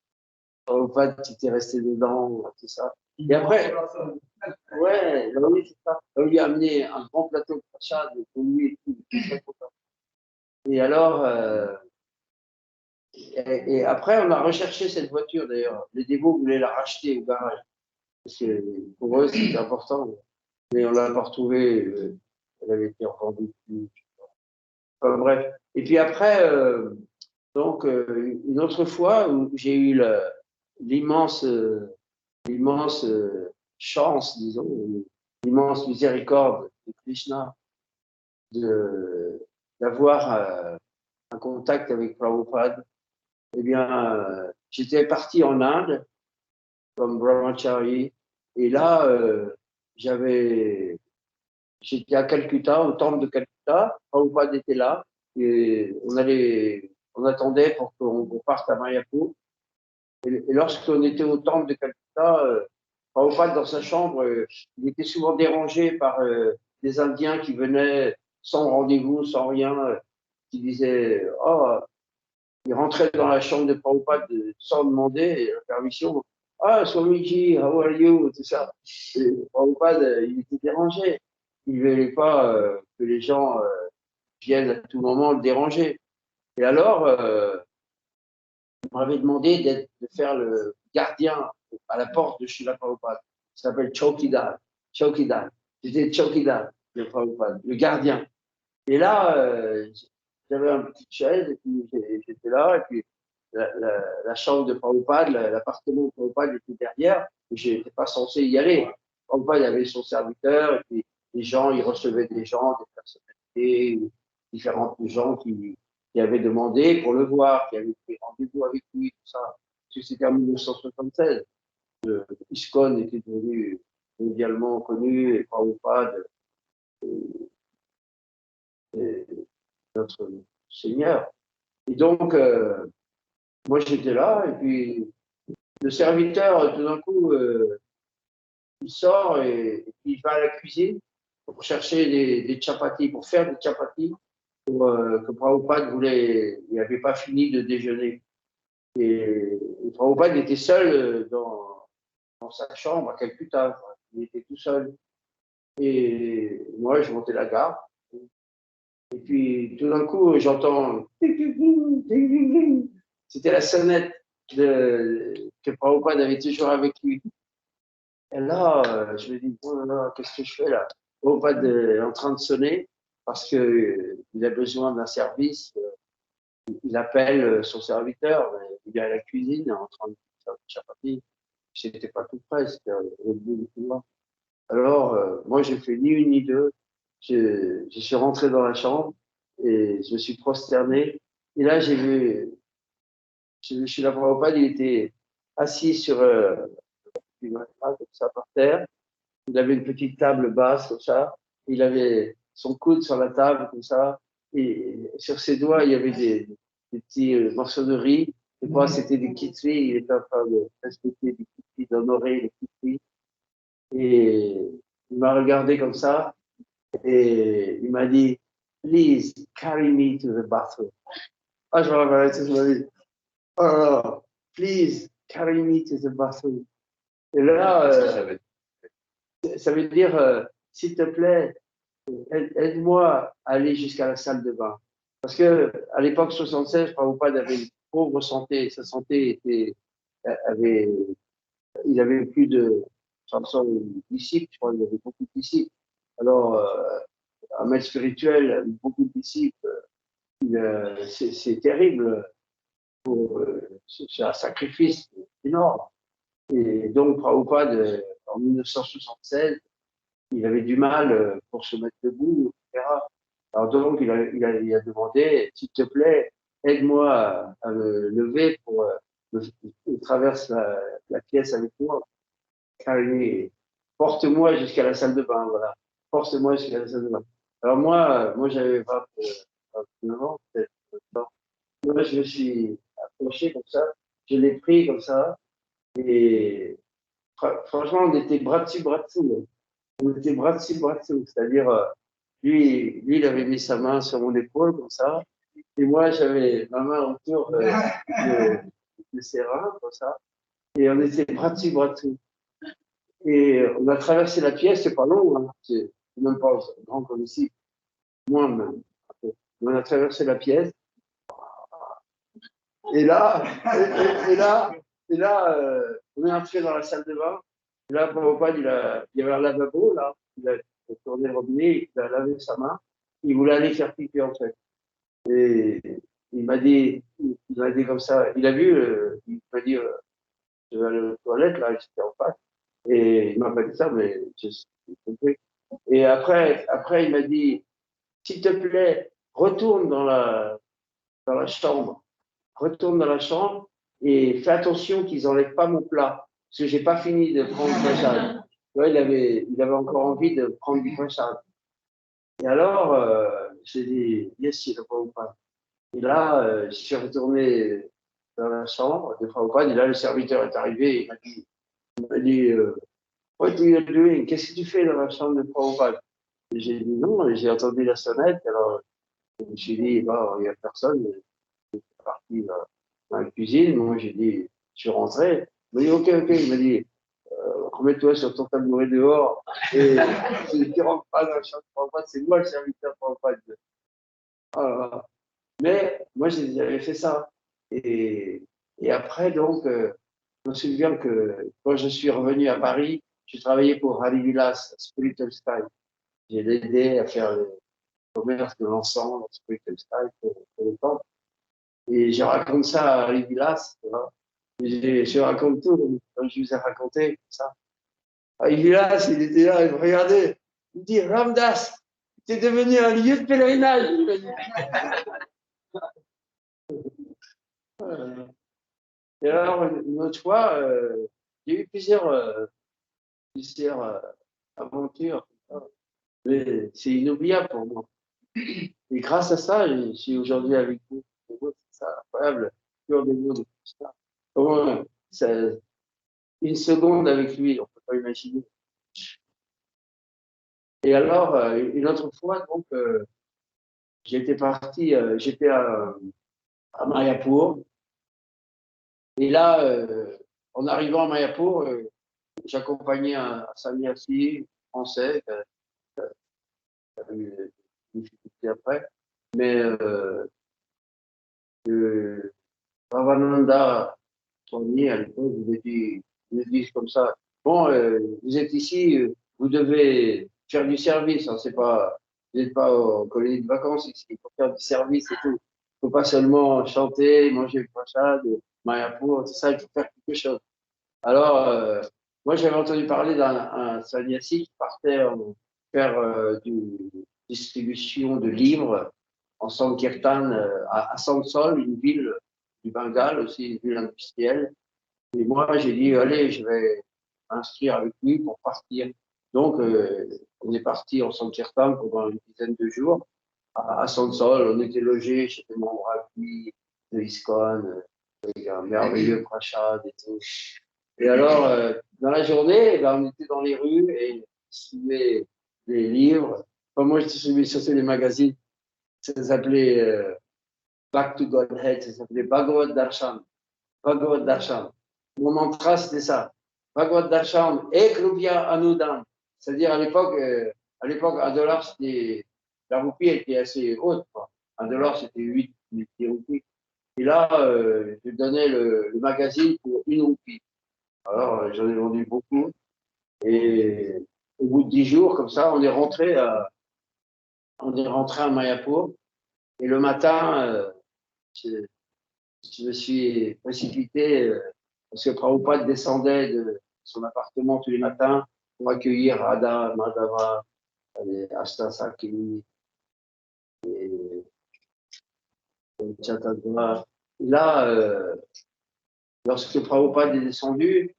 A: Prabhupada qui était resté dedans, tout ça. Et après, ouais, bah oui, c'est ça. On lui a amené un grand plateau de prachad pour lui et tout. Et alors, et après, on a recherché cette voiture d'ailleurs. Les dévots voulaient la racheter au garage. Parce que pour eux, c'était important. Mais on ne l'a pas retrouvée. Elle avait été revendue. Enfin, bref. Et puis après, donc, une autre fois où j'ai eu l'immense l'immense chance, disons, l'immense miséricorde de Krishna d'avoir un contact avec Prabhupada. Eh bien, j'étais parti en Inde comme brahmachari et là, j'étais à Calcutta, au temple de Calcutta. Prabhupada était là et on attendait pour qu'on parte à Mayapur. Et lorsqu'on était au temple de Calcutta, Prabhupada, dans sa chambre, il était souvent dérangé par des Indiens qui venaient sans rendez-vous, sans rien, qui disaient oh, il rentrait dans la chambre de Prabhupada sans demander la permission. Ah, Swamiji, how are you? Tout ça. Et Prabhupada, il était dérangé. Il ne voulait pas que les gens viennent à tout moment le déranger. Et alors, on m'avait demandé de faire le gardien à la porte de Srila Prabhupada. Ça s'appelle Chowkidar. Chowkidar. J'étais Chowkidar de Prabhupada, le gardien. Et là, j'avais un petit chaise et puis j'étais là. Et puis la chambre de Prabhupada, l'appartement de Prabhupada était derrière. Et je n'étais pas censé y aller. Prabhupada avait son serviteur et puis les gens, ils recevaient des gens, des personnalités, différentes gens qui avaient demandé pour le voir, qui avaient pris rendez-vous avec lui, tout ça. Parce que c'était en 1976. ISKCON était devenu mondialement connu et Prabhupada, et notre Seigneur. Et donc, moi j'étais là, et puis le serviteur, tout d'un coup, il sort et puis il va à la cuisine pour chercher des chapatis, pour faire des chapatis, que Prabhupada voulait, il n'avait pas fini de déjeuner. Et Prabhupada était seul dans sa chambre à Calcutta. Il était tout seul. Et moi, je montais la garde. Et puis, tout d'un coup, j'entends. C'était la sonnette que Prabhupada avait toujours avec lui. Et là, je me dis, oh là là, qu'est-ce que je fais là? Prabhupada est en train de sonner parce qu'il a besoin d'un service. Il appelle son serviteur, il est à la cuisine en train de faire du chapati. C'était pas tout près, c'était au bout du couloir. Alors, moi, j'ai fait ni une ni deux. Je suis rentré dans la chambre et je me suis prosterné. Et là, je suis là pour pas, il était assis sur comme ça par terre. Il avait une petite table basse, comme ça. Il avait son coude sur la table, comme ça. Et sur ses doigts, il y avait des petits morceaux de riz. Je crois que c'était des kitris. Il était en train de respecter des kitris, d'honorer les kitris. Et il m'a regardé comme ça. Et il m'a dit, Please carry me to the bathroom. Ah, je me rappelle, je me dis, oh là là, please carry me to the bathroom. Et là, ça veut dire, s'il te plaît, aide-moi à aller jusqu'à la salle de bain. Parce que à l'époque 76, Prabhupada avait une pauvre santé. Sa santé avait, il avait plus de 500 disciples, je crois, il avait beaucoup de disciples. Alors, un maître spirituel, beaucoup de disciples, c'est terrible. C'est un sacrifice énorme. Et donc, Prabhupada, en 1976, il avait du mal pour se mettre debout, etc. Alors donc, il a demandé, s'il te plaît, aide-moi à me lever pour traverse la pièce avec moi. Porte-moi jusqu'à la salle de bain, voilà. Porte-moi jusqu'à la salle de bain. Alors moi j'avais 29 ans, peut-être. Moi, je me suis approché comme ça, je l'ai pris comme ça, et franchement, on était bras dessus, bras dessous. On était bras dessus, bras dessous. C'est-à-dire, lui, il avait mis sa main sur mon épaule comme ça, et moi, j'avais ma main autour de ses reins, comme ça, et on était bras dessus, bras dessous. Et on a traversé la pièce, c'est pas long, hein, c'est même pas grand comme ici, moins même. On a traversé la pièce, et là, on est entré dans la salle de bain. Et là, Prabhupada, il y avait un lavabo, là. Il a tourné le robinet, il a lavé sa main. Il voulait aller faire pipi, en fait. Et il m'a dit comme ça. Il a vu, il m'a dit, je vais aller aux toilettes, là, j'étais en face. Et il m'a pas dit ça, mais j'ai compris. Et après, il m'a dit, s'il te plaît, retourne dans la chambre. Retourne dans la chambre et fais attention qu'ils n'enlèvent pas mon plat, parce que j'ai pas fini de prendre le prashad. Ouais, il avait encore envie de prendre du prashad. Et alors, j'ai dit, yes, il ne prend pas. Et là, je suis retourné dans la chambre de Prabhupada, et là, le serviteur est arrivé, il m'a dit what are you doing? Qu'est-ce que tu fais dans la chambre de Prabhupada? Et j'ai dit non, j'ai entendu la sonnette, alors je me suis dit, bon, il n'y a personne, je suis parti dans la cuisine. Moi, j'ai dit, je suis rentré. Il m'a dit, ok, il m'a dit, remets-toi sur ton tabouret dehors et tu ne rentres pas dans la chambre de Prabhupada, c'est moi le serviteur de Prabhupada. Voilà. Mais moi, j'avais fait ça. Et, et après, donc, je me souviens que quand je suis revenu à Paris, j'ai travaillé pour Hari Vilas, Spiritual Sky. J'ai aidé à faire le commerce de l'encens, Spiritual Sky, pour le temps. Et je raconte ça à Hari Vilas, tu vois. Je raconte tout, comme je vous ai raconté, comme ça. Hari Vilas, il était là, il me regardait. Il me dit, Ramdas, tu es devenu un lieu de pèlerinage. Et alors, une autre fois, il y a eu plusieurs aventures, mais c'est inoubliable pour moi. Et grâce à ça, je suis aujourd'hui avec vous. C'est incroyable. Pur des mots de Krishna. Comment, une seconde avec lui, on ne peut pas imaginer. Et alors, une autre fois, donc, j'étais parti, j'étais à Mayapur. Et là, en arrivant à Mayapur, j'accompagnais un sannyasi français qui a eu des difficultés après. Mais Ravananda Swami, à l'époque, vous dit comme ça, bon, vous êtes ici, vous devez faire du service, hein, c'est pas, vous n'êtes pas en colonie de vacances ici, il faut faire du service et tout. Il ne faut pas seulement chanter, manger le prashad, Mayapur, tout ça, il faut faire quelque chose. Alors, moi, j'avais entendu parler d'un sannyasi qui partait faire du distribution de livres en Sankirtan à Sansol, une ville du Bengale, aussi une ville industrielle. Et moi, j'ai dit, allez, je vais m'inscrire avec lui pour partir. Donc, on est parti en Sankirtan pendant une dizaine de jours à Sansol. On était logés chez des membres acquis de ISKCON, avec un merveilleux prachad et tout. Et alors, dans la journée, ben, on était dans les rues et on distribuait des livres. Enfin, moi, je distribuais surtout les magazines. Ça s'appelait Back to Godhead, ça s'appelait Bhagavad Darshan. Bhagavad Darshan. Mon mantra, c'était ça. Bhagavad Darshan et Kruvya Anudam. C'est-à-dire, à l'époque, un dollar, c'était, la roupie était assez haute, quoi. Un dollar, c'était 8 roupies. Et là, je donnais le magazine pour une roupie. Alors, j'en ai vendu beaucoup. Et au bout de 10 jours, comme ça, on est rentré à Mayapur. Et le matin, je me suis précipité parce que Prabhupada descendait de son appartement tous les matins pour accueillir Radha, Madhava, Asta Sakini et Chatadra. Et là, lorsque Prabhupada est descendu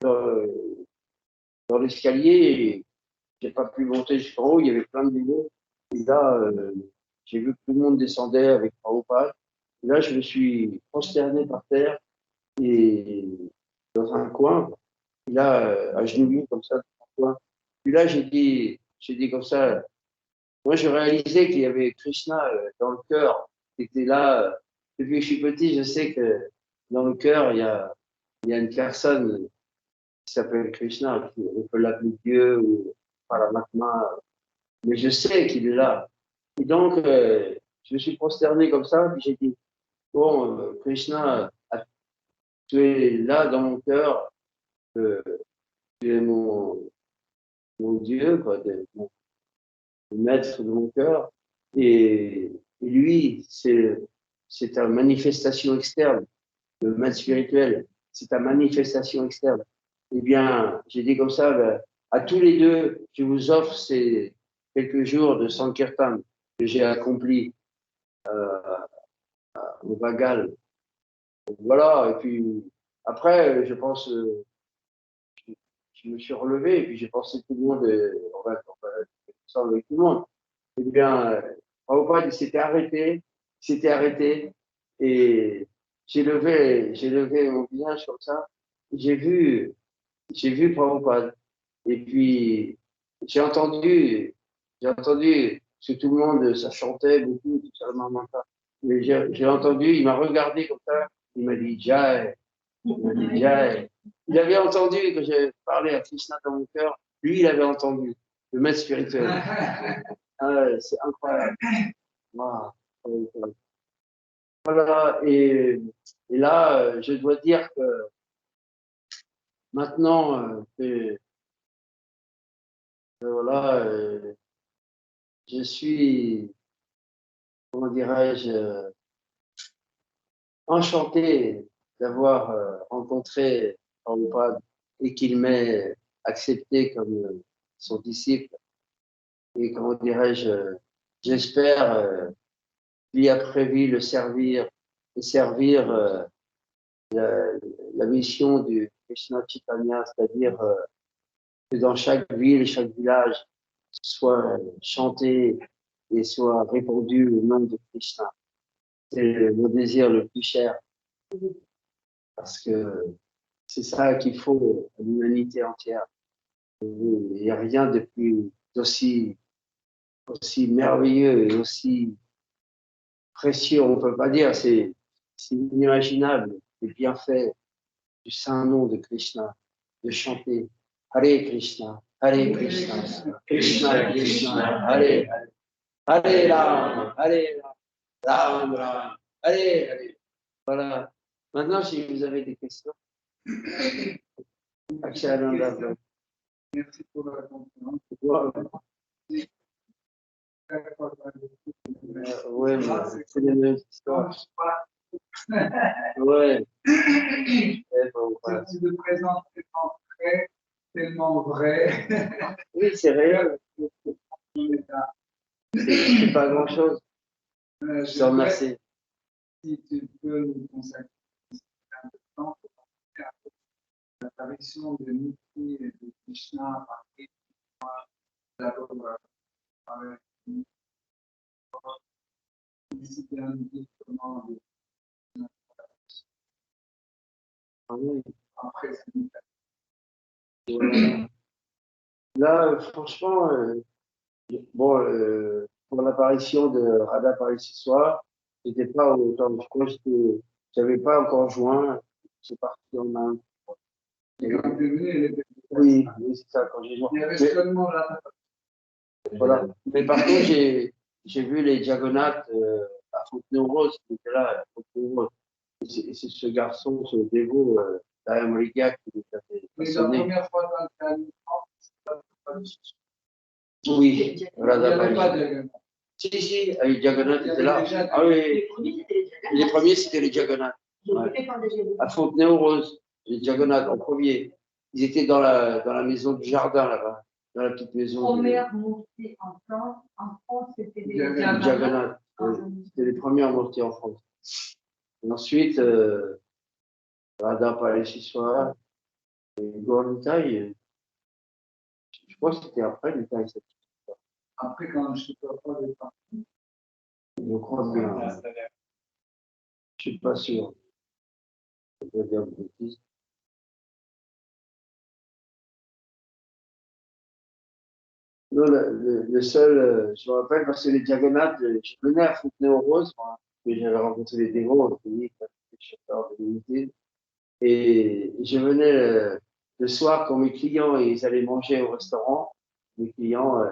A: dans, dans l'escalier, j'ai pas pu monter jusqu'en haut, il y avait plein de niveaux. Et là, j'ai vu que tout le monde descendait avec Prabhupada. Et là, je me suis prosterné par terre et dans un coin. Et là, agenouillé comme ça, dans un coin. Puis là, j'ai dit comme ça. Moi, je réalisais qu'il y avait Krishna dans le cœur, qui était là. Depuis que je suis petit, je sais que dans le cœur, il y a une personne qui s'appelle Krishna. On peut l'appeler Dieu ou Paramatma, mais je sais qu'il est là. Et donc, je me suis prosterné comme ça, puis j'ai dit, bon, Krishna, tu es là dans mon cœur, tu es mon Dieu, quoi, le maître de mon cœur. Et lui, c'est ta manifestation externe, le maître spirituel, c'est ta manifestation externe. Eh bien, j'ai dit comme ça, ben, à tous les deux, je vous offre ces quelques jours de Sankirtan que j'ai accomplis au Bagal. Voilà, et puis après, je pense, je me suis relevé, et puis j'ai pensé que tout le monde, on va ça avec tout le monde. Eh bien, Prabhupada, il s'était arrêté, et j'ai levé mon visage comme ça, j'ai vu, j'ai vu Prabhupada, et puis j'ai entendu que tout le monde, ça chantait beaucoup, tout ça, maman, ça. Mais j'ai entendu, il m'a regardé comme ça, il m'a dit Jai, il m'a dit Jai. Il avait entendu que j'ai parlé à Krishna dans mon cœur, lui, il avait entendu, le maître spirituel. Ah, c'est incroyable. Wow. Voilà, et là, je dois dire que maintenant, voilà, je suis, comment dirais-je, enchanté d'avoir rencontré Prabhupada et qu'il m'ait accepté comme son disciple. Et comment dirais-je, j'espère, vie après vie, le servir et servir la, la mission du Krishna Chaitanya, c'est-à-dire que dans chaque ville, chaque village, soit chanté et soit répandu le nom de Krishna. C'est mon désir le plus cher, parce que c'est ça qu'il faut à l'humanité entière. Il n'y a rien de plus aussi merveilleux et aussi précieux, on ne peut pas dire, c'est inimaginable, les bienfaits du saint nom de Krishna, de chanter Hare Krishna, Hare Krishna, Krishna Krishna, Hare Hare, Hare Ram, Hare Ram, Ram Ram, Hare Hare. Voilà. Maintenant, si vous avez des questions, Aksharananda.
B: Merci pour la conférence.
A: Ouais, mais c'est les mêmes histoires. Ouais.
B: Ce type de présence tellement vrai.
A: Oui, c'est réel. C'est pas grand-chose. Je te remercie.
B: Si tu peux nous consacrer un peu de temps pour l'apparition de Niti et de Krishna à Paris. d'abord avec c'était un comment
A: Ah oui.
B: après
A: Voilà. Là, franchement, bon, pour l'apparition de Radha Paris ce soir, j'étais pas autant, je crois que j'avais pas encore joint, c'est parti en Inde.
B: et quand tu es venu, elle était
A: Oui, oui, c'est ça, quand j'ai joint.
B: il y avait seulement là.
A: Voilà. Mais par contre, j'ai vu les diagonates à Fontenay-aux-Roses, qui étaient là, à Fontenay-aux-Roses. Et c'est ce garçon, ce dévot, Diane Riga, qui nous a fait
B: Mais la
A: sonner.
B: première fois dans le cas,
A: Oui,
B: il n'y
A: Radha
B: avait pas
A: Paris.
B: de
A: Si, les diagonates
B: il y
A: étaient
B: avait
A: là.
B: déjà
A: Ah oui,
C: Les premiers, c'était les diagonates.
A: les premiers, c'était les diagonates. Ouais. À Fontenay-aux-Roses, les diagonates en premier. Ils étaient dans la maison du jardin, là-bas, dans la petite maison.
C: Première montée en France, c'était
B: Il
C: des
B: y avait
A: Les diagonates. Oui. C'était les premiers à monter en France. Et ensuite, Radha Paris ce soir, et Gornitaï, je crois que c'était après l'Italie.
B: après quand je ne sais pas de temps.
A: Je crois bien. Je ne suis pas sûr. Je peux dire des bêtises. Non, le seul, je me rappelle parce que les diagonates, je venais à Fontenay-aux-Roses, moi, que j'avais rencontré les dévots au pays, chercheurs de l'unité. Et je venais le soir quand mes clients ils allaient manger au restaurant. Mes clients,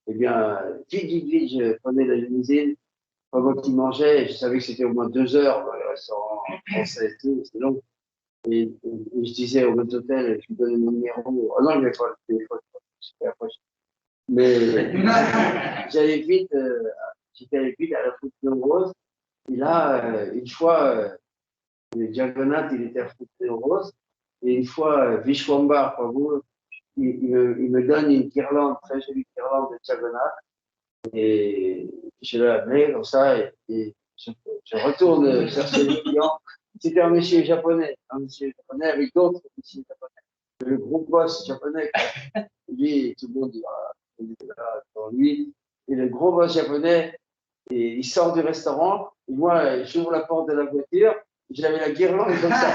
A: eh bien, vite, je prenais la limousine. Pendant qu'ils mangeaient, je savais que c'était au moins 2 heures dans les restaurants français et tout, c'est long. Et je disais au maître d'hôtel, je lui donnais mon numéro. Oh non, il n'avait pas le téléphone. C'était après. Mais j'allais vite, j'étais allé vite à la Fontenay-aux-Roses. Et là, une fois, le Jagannath, il était à Fontenay-aux-Roses. Et une fois, Vishwambar Prabhu, il me donne une guirlande, très jolie guirlande de Jagannath. Et je la mets comme ça. Et je retourne chercher le client. C'était un monsieur japonais avec d'autres messieurs japonais. Le gros boss japonais, lui, tout le monde il était là devant lui. Et le gros boss japonais, et il sort du restaurant, et moi, j'ouvre la porte de la voiture, j'avais la guirlande comme ça.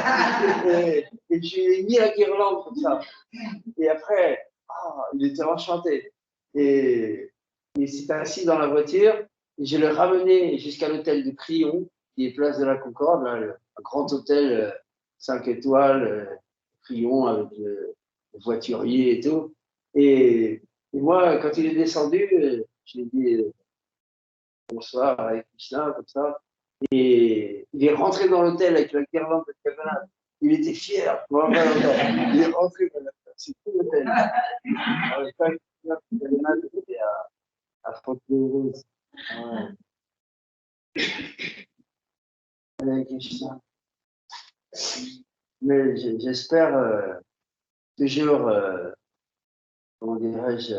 A: Et je lui ai mis la guirlande comme ça. Et après, il était enchanté. Et il s'est assis dans la voiture, et je l'ai ramené jusqu'à l'hôtel de Crillon, qui est place de la Concorde, là, un grand hôtel 5 étoiles, Crillon, avec le voiturier et tout. Et moi, quand il est descendu, je lui ai dit bonsoir avec Krishna, comme ça. Et il est rentré dans l'hôtel avec la guirlande de Jagannath. Il était fier. Il est rentré dans l'hôtel. C'est tout l'hôtel. Alors, Jagannath était à Fontenay-aux-Roses. Avec Krishna. Mais j'espère toujours, comment dirais-je,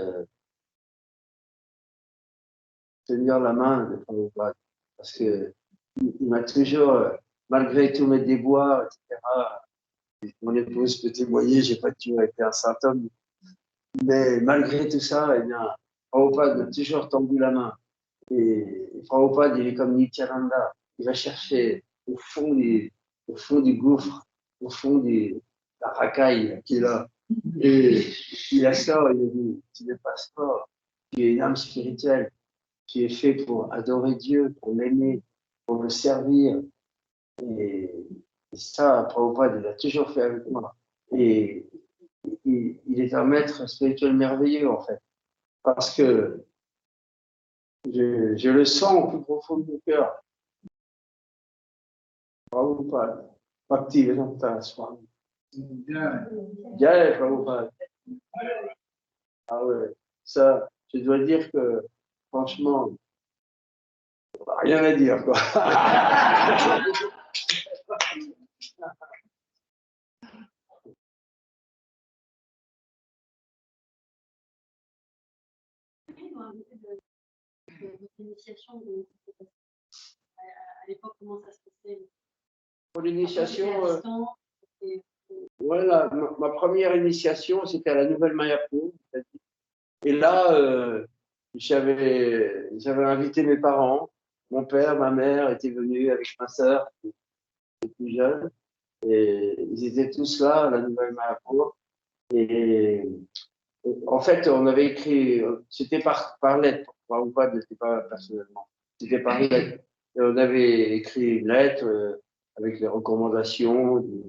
A: tenir la main de Prabhupada. Parce que il m'a toujours, malgré tous mes déboires, etc., mon épouse peut témoigner, j'ai pas toujours été un saint homme, mais malgré tout ça, eh bien, Prabhupada m'a toujours tendu la main. Et Prabhupada, il est comme Nityananda, il va chercher au fond du gouffre, au fond de la racaille qu'il a. Et il a ça, il dit, tu n'es pas sport, tu es une âme spirituelle, tu es fait pour adorer Dieu, pour l'aimer, pour le servir. Et ça, Prabhupada, il a toujours fait avec moi. Et il est un maître spirituel merveilleux, en fait. Parce que je le sens au plus profond de mon cœur. Prabhupada, Bhakti Vedanta Swami. Jai Prabhupada. Ah ouais, ça, je dois dire que, franchement, rien à dire, quoi.
C: L'initiation, à l'époque, comment ça se passait?
A: Pour l'initiation,
C: Et
A: voilà, ma première initiation, c'était à la Nouvelle Mayapur. Et là, j'avais invité mes parents. Mon père, ma mère étaient venus avec ma sœur, qui était plus jeune. Et ils étaient tous là, à la Nouvelle-Mayapur. Et en fait, on avait écrit, c'était par lettre, Prabhupada n'était pas personnellement, c'était par lettre. Et on avait écrit une lettre avec les recommandations du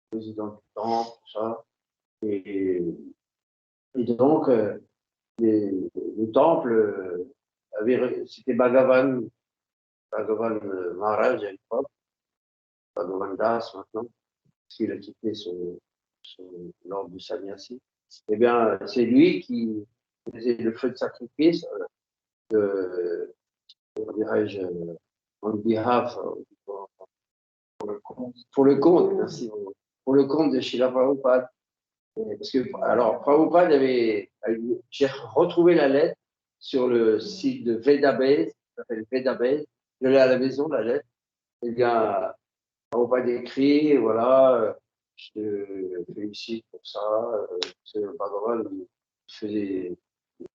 A: président du temple, tout ça. Et, et donc, le temple c'était Bhagavan Maharaj à l'époque, Bhagavan Das maintenant, parce qu'il a quitté son ordre de sannyasi. Eh bien, c'est lui qui faisait le feu de sacrifice comment dirais-je, on behalf, pour le compte, merci, pour le compte de Srila Prabhupada. Parce que, alors, Prabhupada j'ai retrouvé la lettre sur le site de Vedabase, ça s'appelle Vedabase, je l'ai à la maison, la lettre. Eh bien, Prabhupada écrit, voilà, je te félicite pour ça, parce que Bhagavan faisait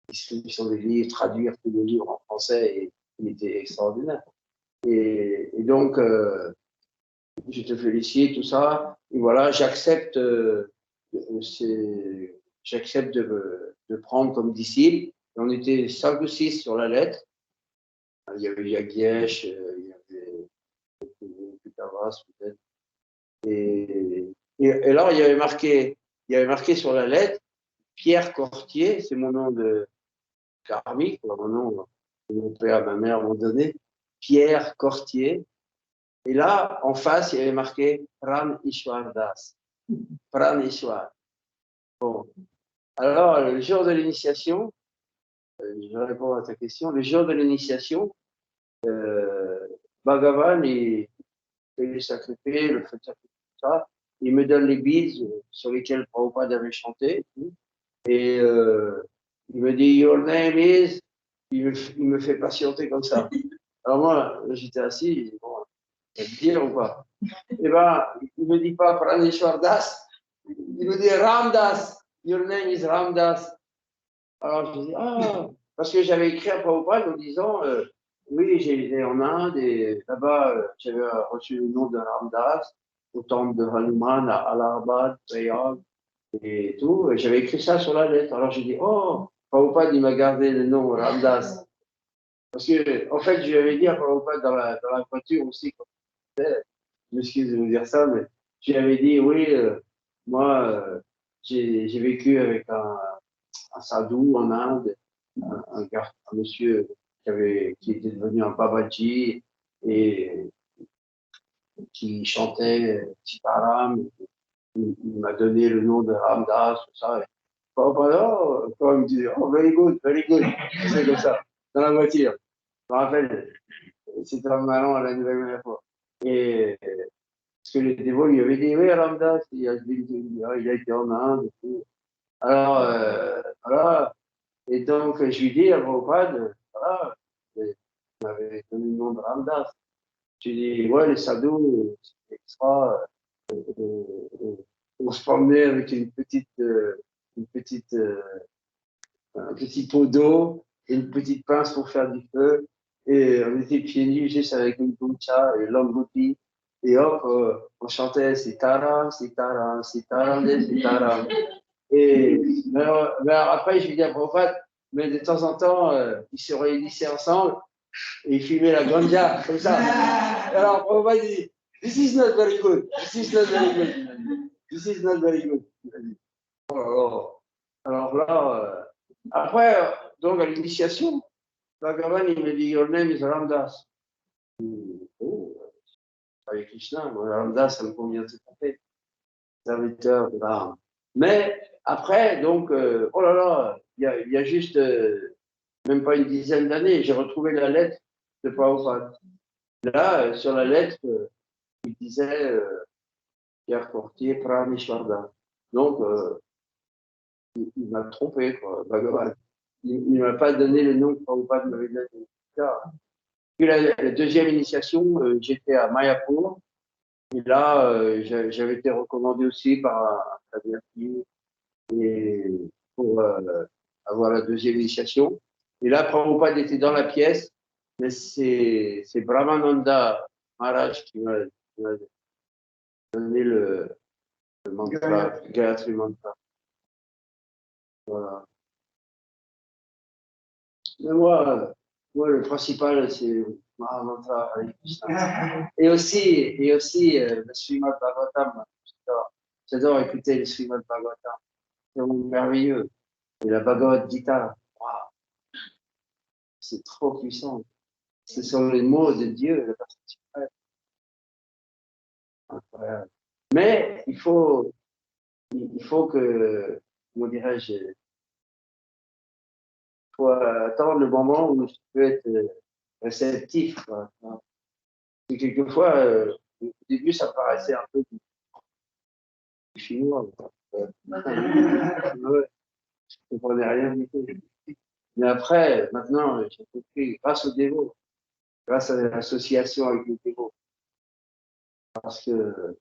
A: distribution des livres, traduire tous les livres en français, et il était extraordinaire. Et donc, je te félicite, tout ça. Et voilà, j'accepte de prendre comme disciple. On était 5 ou 6 sur la lettre. Il y avait Yagyesh, il y avait Pitavas peut-être. Et alors, il y avait marqué sur la lettre, Pierre Cortier, c'est mon nom de karmique, mon nom que mon père et ma mère m'ont donné, Pierre Cortier. Et là, en face, il y avait marqué Pran Ishwar Das. Pran Ishwar. Bon. Alors, le jour de l'initiation, je réponds à ta question, le jour de l'initiation, Bhagavan, il fait le sacrifice, le fait de sacrifier, tout ça. Il me donne les beads sur lesquels Prabhupada avait chanté. Et il me dit, Your name is. Il me fait patienter comme ça. Alors moi, j'étais assis, je dis, bon, je vais le dire ou pas? Eh bien, il ne me dit pas Praneshwar Das, il me dit Ramdas, your name is Ramdas. Alors je dis, ah, parce que j'avais écrit à Prabhupada en disant, oui, j'ai été en Inde et là-bas, j'avais reçu le nom de Ramdas au temple de Hanuman à Allahabad, Prayag et tout. Et j'avais écrit ça sur la lettre. Alors j'ai dit, oh, Prabhupada, il m'a gardé le nom Ramdas. Parce que, en fait, je lui avais dit à Prabhupada dans la voiture aussi, je m'excuse de vous dire ça, mais je lui avais dit, oui, moi, j'ai vécu avec un sadhu en Inde, un monsieur qui était devenu un babaji et qui chantait Sitaram. Il m'a donné le nom de Ramdas, tout ça. Et quand il me disait, oh, very good, c'est comme ça, dans la voiture. Je me rappelle, c'était en allant à la Nouvelle-Mayapur. Et parce que les dévots lui avaient dit, oui, Ramdas, il a été en Inde. Et tout. Alors, voilà. Et donc, je lui dis à Prabhupada, voilà, il m'avait donné le nom de Ramdas. Je lui dis, ouais, les sadhus, c'est extra. On se promenait avec un petit pot d'eau et une petite pince pour faire du feu. Et on était pieds nus juste avec une buncha et l'angouti. Et hop, on chantait Sitaram, Sitaram, Sitaram, Sitaram. Et mais alors après, je lui dis à Prabhupada, mais de temps en temps, ils se réunissaient ensemble et ils fumaient la ganja, comme ça. Et alors Prabhupada dit, this is not very good, this is not very good, this is not very good. Oh là là. Alors là, après, donc à l'initiation, Bhagavan, il me dit, your name is Ramdas. Oh, avec Krishna, moi, Ramdas, ça me convient tout à fait. Serviteur de l'âme. Mais après, donc, oh là là, il y a juste même pas une dizaine d'années, j'ai retrouvé la lettre de Prabhupada. Là, sur la lettre, il disait Pierre Cortier, Praneshwarda. Donc, il m'a trompé, quoi, Bhagavan. Il ne m'a pas donné le nom que Prabhupada m'avait donné. Puis la deuxième initiation, j'étais à Mayapur. Et là, j'avais été recommandé aussi par un converti et pour avoir la deuxième initiation. Et là, Prabhupada était dans la pièce, mais c'est Brahmananda Maharaj qui m'a donné le mantra, Gayatri Mantra. Voilà. Mais moi, le principal, c'est Mahamantra Hare Krishna. Et aussi le Srimad Bhagavatam. J'adore écouter le Srimad Bhagavatam. C'est merveilleux. Et la Bhagavad Gita, wow, c'est trop puissant. Ce sont les mots de Dieu, la personne suprême. Incroyable. Mais il faut que, comment dirais-je, il faut attendre le moment où je peux être réceptif. Quoi. Et quelquefois, au début, ça paraissait un peu chinois. Ouais, je ne comprenais rien du tout. Mais après, maintenant, j'ai compris, grâce aux dévots, grâce à l'association avec les dévots. Parce que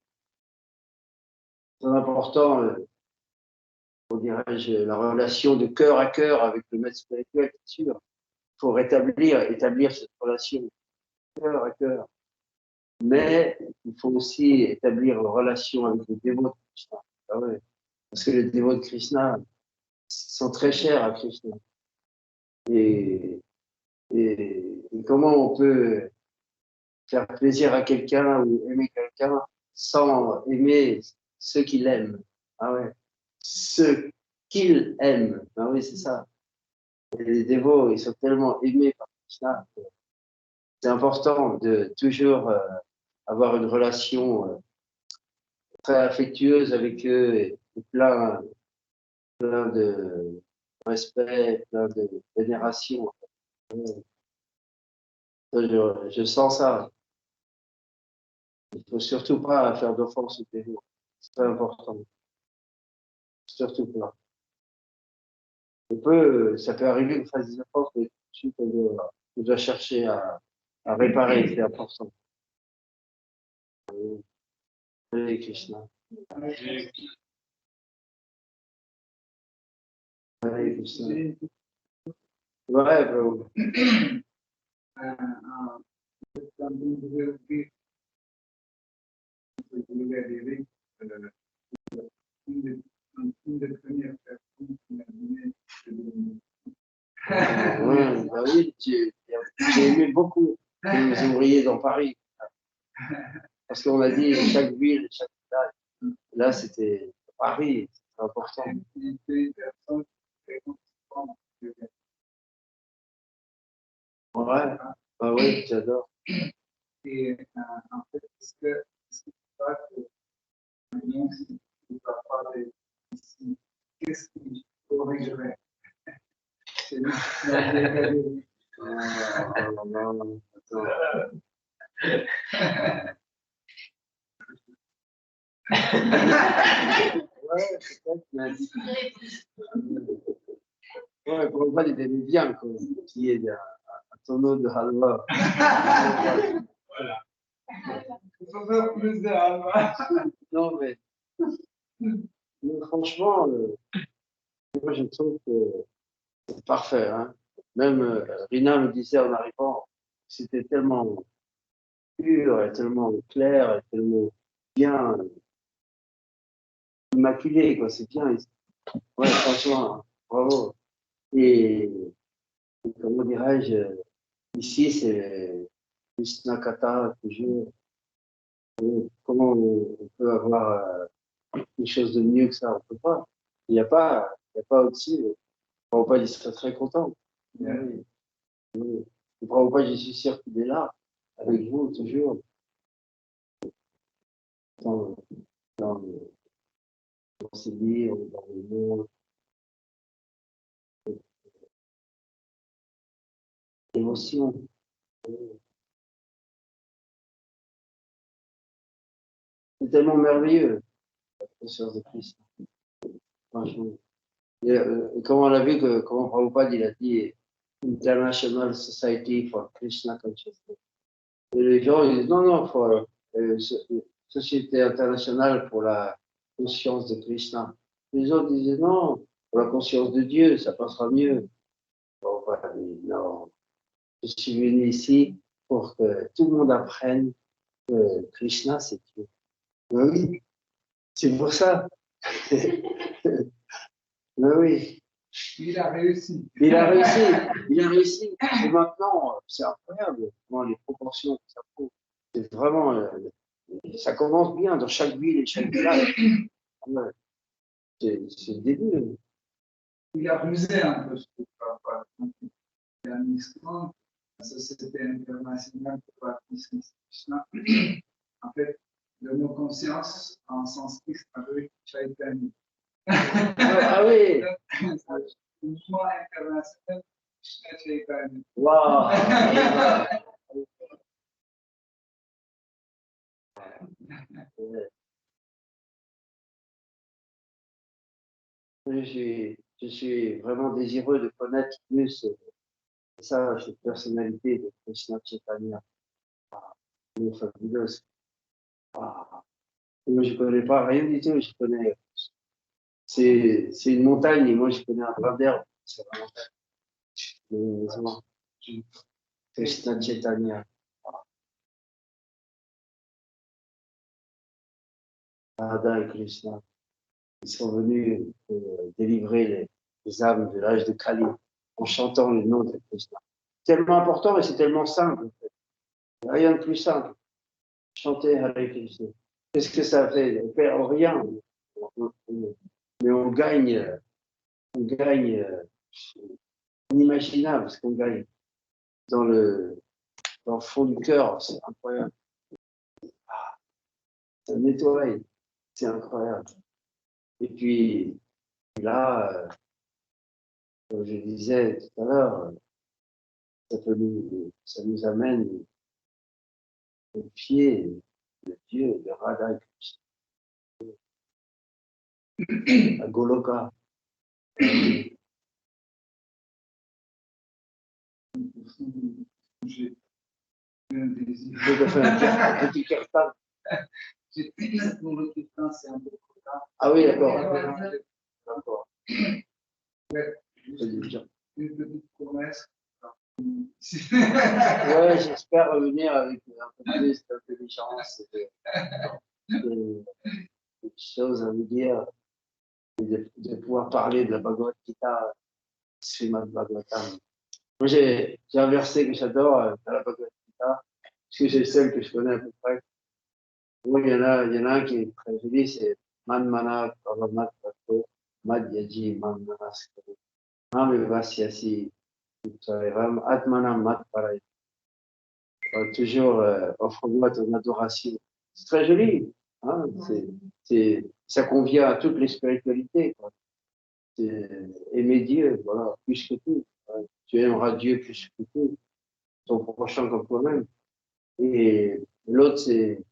A: c'est important, on dirais-je, la relation de cœur à cœur avec le maître spirituel, c'est sûr. Il faut établir cette relation cœur à cœur. Mais il faut aussi établir une relation avec les dévots de Krishna. Ah ouais. Parce que les dévots de Krishna sont très chers à Krishna. Et comment on peut faire plaisir à quelqu'un ou aimer quelqu'un sans aimer ceux qu'il aime. Ah ouais. Ceux qu'il aime. Ah oui, c'est ça. Et les dévots, ils sont tellement aimés par Krishna. C'est important de toujours avoir une relation très affectueuse avec eux et plein de respect, plein de vénération. Je sens ça. Il ne faut surtout pas faire d'offense aux dévots. C'est très important. Surtout pas. Ça peut arriver qu'on fasse des efforts, mais tout de suite, on doit chercher à réparer, c'est important. Hare Krishna. Hare Krishna. Ouais, bro. Ouais, bah oui, j'ai aimé beaucoup les ouvriers dans Paris. Parce qu'on a dit chaque ville, chaque village. Là, c'était Paris, c'est important. Ouais, bah oui, j'adore.
B: Et en fait, est-ce que tu crois que maintenant, si tu vas parler ici, qu'est-ce que tu corrigerais? C'est
A: Non, attends. Ouais, peut-être, mais ouais, pour moi, il était bien, quoi, qui est un tonneau de halwa.
B: Il faut faire plus de halwa.
A: Non, mais franchement, moi, je trouve que c'est parfait. Hein. Même Rina me disait en arrivant, c'était tellement pur, et tellement clair, et tellement bien immaculé, quoi. C'est bien. Ouais, franchement, bravo. Et comment dirais-je, ici, c'est Krishna Kata, toujours. Comment on peut avoir quelque chose de mieux que ça? On peut pas. Il n'y a pas au-dessus. Prabhupada, il serait très content. Oui. Oui. Le Prabhupada, je suis sûr qu'il est là, avec vous, toujours, dans, dans, dans ses livres, dans le monde. Émotion. C'est tellement merveilleux, la conscience de Christ. Franchement. Et, comme on a vu que, comment Prabhupada, il a dit International Society for Krishna Consciousness. Et les gens, ils disent non, non, il faut Société internationale pour la conscience de Krishna. Les autres disaient non, pour la conscience de Dieu, ça passera mieux. Bon, voilà, mais non, je suis venu ici pour que tout le monde apprenne que Krishna, c'est Dieu. Oui, c'est pour ça. Oui.
B: Il a réussi.
A: Il a réussi, il a réussi. Et maintenant, c'est incroyable comment les proportions que ça prend. C'est vraiment, ça commence bien dans chaque ville et chaque village. Ouais. C'est le début.
B: Il a rusé un peu sur Prabhupada. Il a mis souvent la Société internationale pour la puissance Krishna. En fait, le mot conscience en sanskrit avec Chaitanya.
A: Ah oui.
B: Le mouvement international Krishna Chaitanya.
A: Waouh. Je suis vraiment désireux de connaître plus ça, cette personnalité de Krishna Chaitanya. Elle est fabuleuse. Ah. Moi, je ne connais pas rien du tout. Je connais. C'est une montagne et moi, je connais un brin d'herbe. C'est vraiment Krishna Chaitanya. Radha et Krishna. Ils sont venus délivrer les âmes de l'âge de Kali en chantant le nom de Krishna. Tellement important, mais c'est tellement simple. En fait. Il n'y a rien de plus simple. Chanter Hare Krishna. Qu'est-ce que ça fait? On perd rien. Mais on gagne inimaginable ce qu'on gagne dans le fond du cœur. C'est incroyable. Ah, ça nettoie. C'est incroyable. Et puis là, comme je disais tout à l'heure, ça nous amène au pied de Dieu, de Radha Krishna, à Goloka.
B: J'ai un désir.
A: Je fais un petit kirtan.
B: Pour le kirtan, c'est un peu trop tard.
A: Ah oui, d'accord. D'accord.
B: Ouais,
A: Une
B: petite promesse.
A: Ouais, j'espère revenir avec un peu plus d'intelligence et de choses à vous dire, et de pouvoir parler de la Bhagavad Gita, Srimad Bhagavatam. Moi, j'ai un verset que j'adore dans la Bhagavad Gita, parce que c'est celle que je connais à peu près. Moi, il y en a un qui est très joli, c'est Manmana Kavamat Vato Madhyaji Manmanas Mame Vasyasi Utsarevam Atmana Mat Paray. Toujours offre-moi ton adoration. C'est très joli. Hein, ça convient à toutes les spiritualités. Quoi. Aimer Dieu, voilà, plus que tout. Ouais. Tu aimeras Dieu plus que tout, ton prochain comme toi-même. Et l'autre, c'est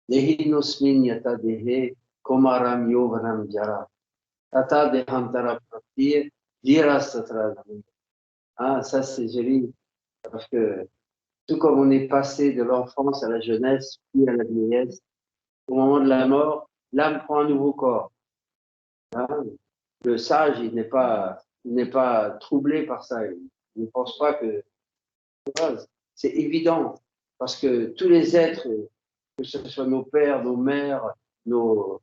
A: Dehinosmin yata dehe komaram yovanam jara. Tata dehantara praptir dira satra. Ah, ça, c'est joli. Parce que tout comme on est passé de l'enfance à la jeunesse, puis à la vieillesse, au moment de la mort, l'âme prend un nouveau corps. Hein? Le sage, il n'est pas troublé par ça. Il ne pense pas que c'est évident. Parce que tous les êtres, que ce soit nos pères, nos mères, nos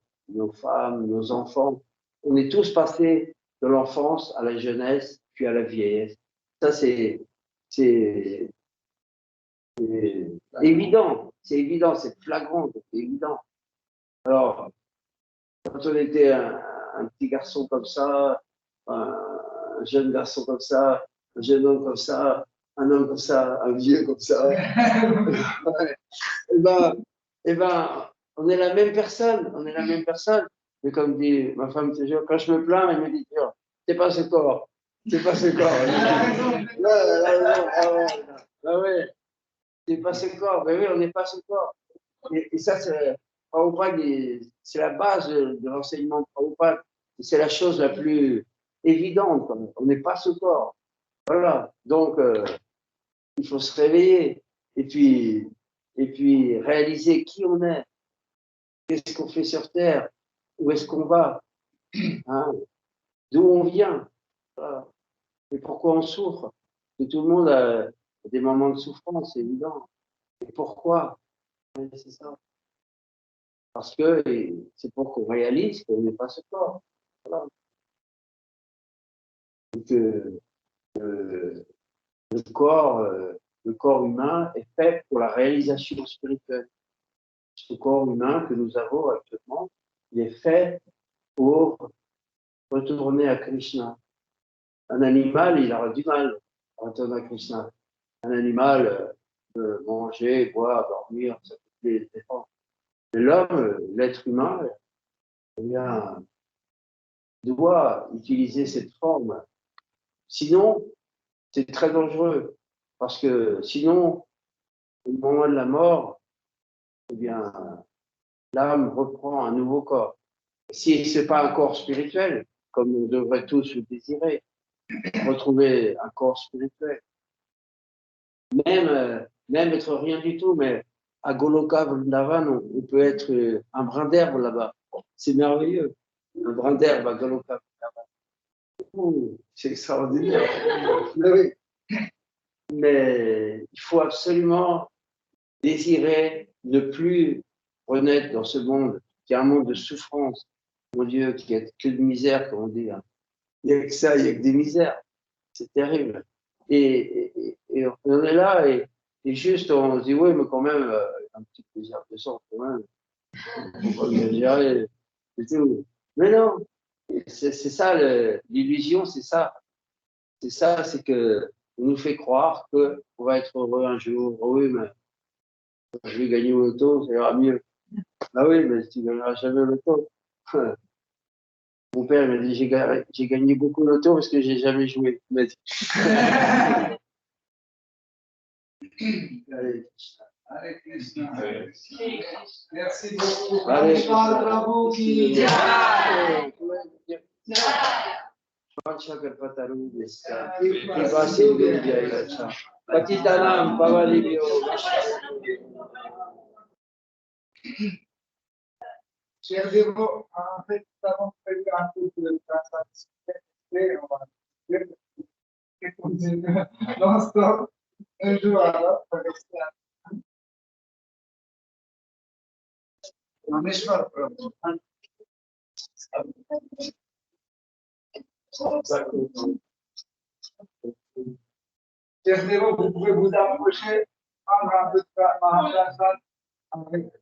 A: femmes, nos enfants, on est tous passés de l'enfance à la jeunesse, puis à la vieillesse. Ça, c'est évident, c'est flagrant, c'est évident. Alors, quand on était un petit garçon comme ça, un jeune garçon comme ça, un jeune homme comme ça, un homme comme ça, un vieux comme ça, et ben, on est la même personne, on est la même personne. Mais comme dit ma femme toujours, quand je me plains, elle me dit, c'est pas ce corps, c'est pas ce corps. Ah ouais. C'est pas ce corps. Ben oui, on n'est pas ce corps. Et ça, c'est la base de l'enseignement de Prabhupada. C'est la chose la plus évidente. On n'est pas ce corps. Voilà. Donc, il faut se réveiller et puis réaliser qui on est, qu'est-ce qu'on fait sur Terre, où est-ce qu'on va. Hein? d'où on vient, voilà. Et pourquoi on souffre. Que tout le monde a des moments de souffrance, c'est évident. Et pourquoi? Oui, c'est ça. Parce que c'est pour qu'on réalise qu'on n'est pas ce corps. Voilà. Et que le corps humain est fait pour la réalisation spirituelle. Ce corps humain que nous avons actuellement, il est fait pour retourner à Krishna. Un animal, il aura du mal à retourner à Krishna. Un animal peut manger, boire, dormir, ça peut les défendre. Mais l'homme, l'être humain, eh bien, doit utiliser cette forme. Sinon, c'est très dangereux. Parce que sinon, au moment de la mort, eh bien, l'âme reprend un nouveau corps. Si ce n'est pas un corps spirituel, comme nous devrions tous le désirer, retrouver un corps spirituel, même être rien du tout, mais à Goloka Vrindavan, on peut être un brin d'herbe là-bas. C'est merveilleux. Un brin d'herbe à Goloka Vrindavan. C'est extraordinaire. Mais il faut absolument désirer ne plus renaître dans ce monde, qui est un monde de souffrance. Mon Dieu, qui est que de misère, comme on dit. Hein. Il n'y a que ça, il n'y a que des misères. C'est terrible. Et on est là et juste on se dit, oui, mais quand même, un petit plaisir de sang, quand même. Il faut pas exagérer. Mais non, c'est ça, l'illusion, c'est ça. C'est ça, c'est que on nous fait croire qu'on va être heureux un jour. Oh oui, mais je vais gagner au loto, ça ira mieux. Ah oui, mais tu ne gagneras jamais au loto. Mon père m'a dit, j'ai gagné beaucoup au loto parce que j'ai jamais joué. Il m'a dit. Allez.
B: Hare Krishna. Merci beaucoup.
A: Allez.
B: Prabhu qui jai.
A: Panchakarpataru Desa, Kripa Sindhu Jaya, Patitanam Pavalibhyo.
B: Chers dévots, en fait, nous avons prévu un peu de transaction et on va continuer non-stop un jour à l'autre. Rameshwar Prabhu. Chers dévots, vous pouvez vous approcher, prendre un peu de Mahaprasad avec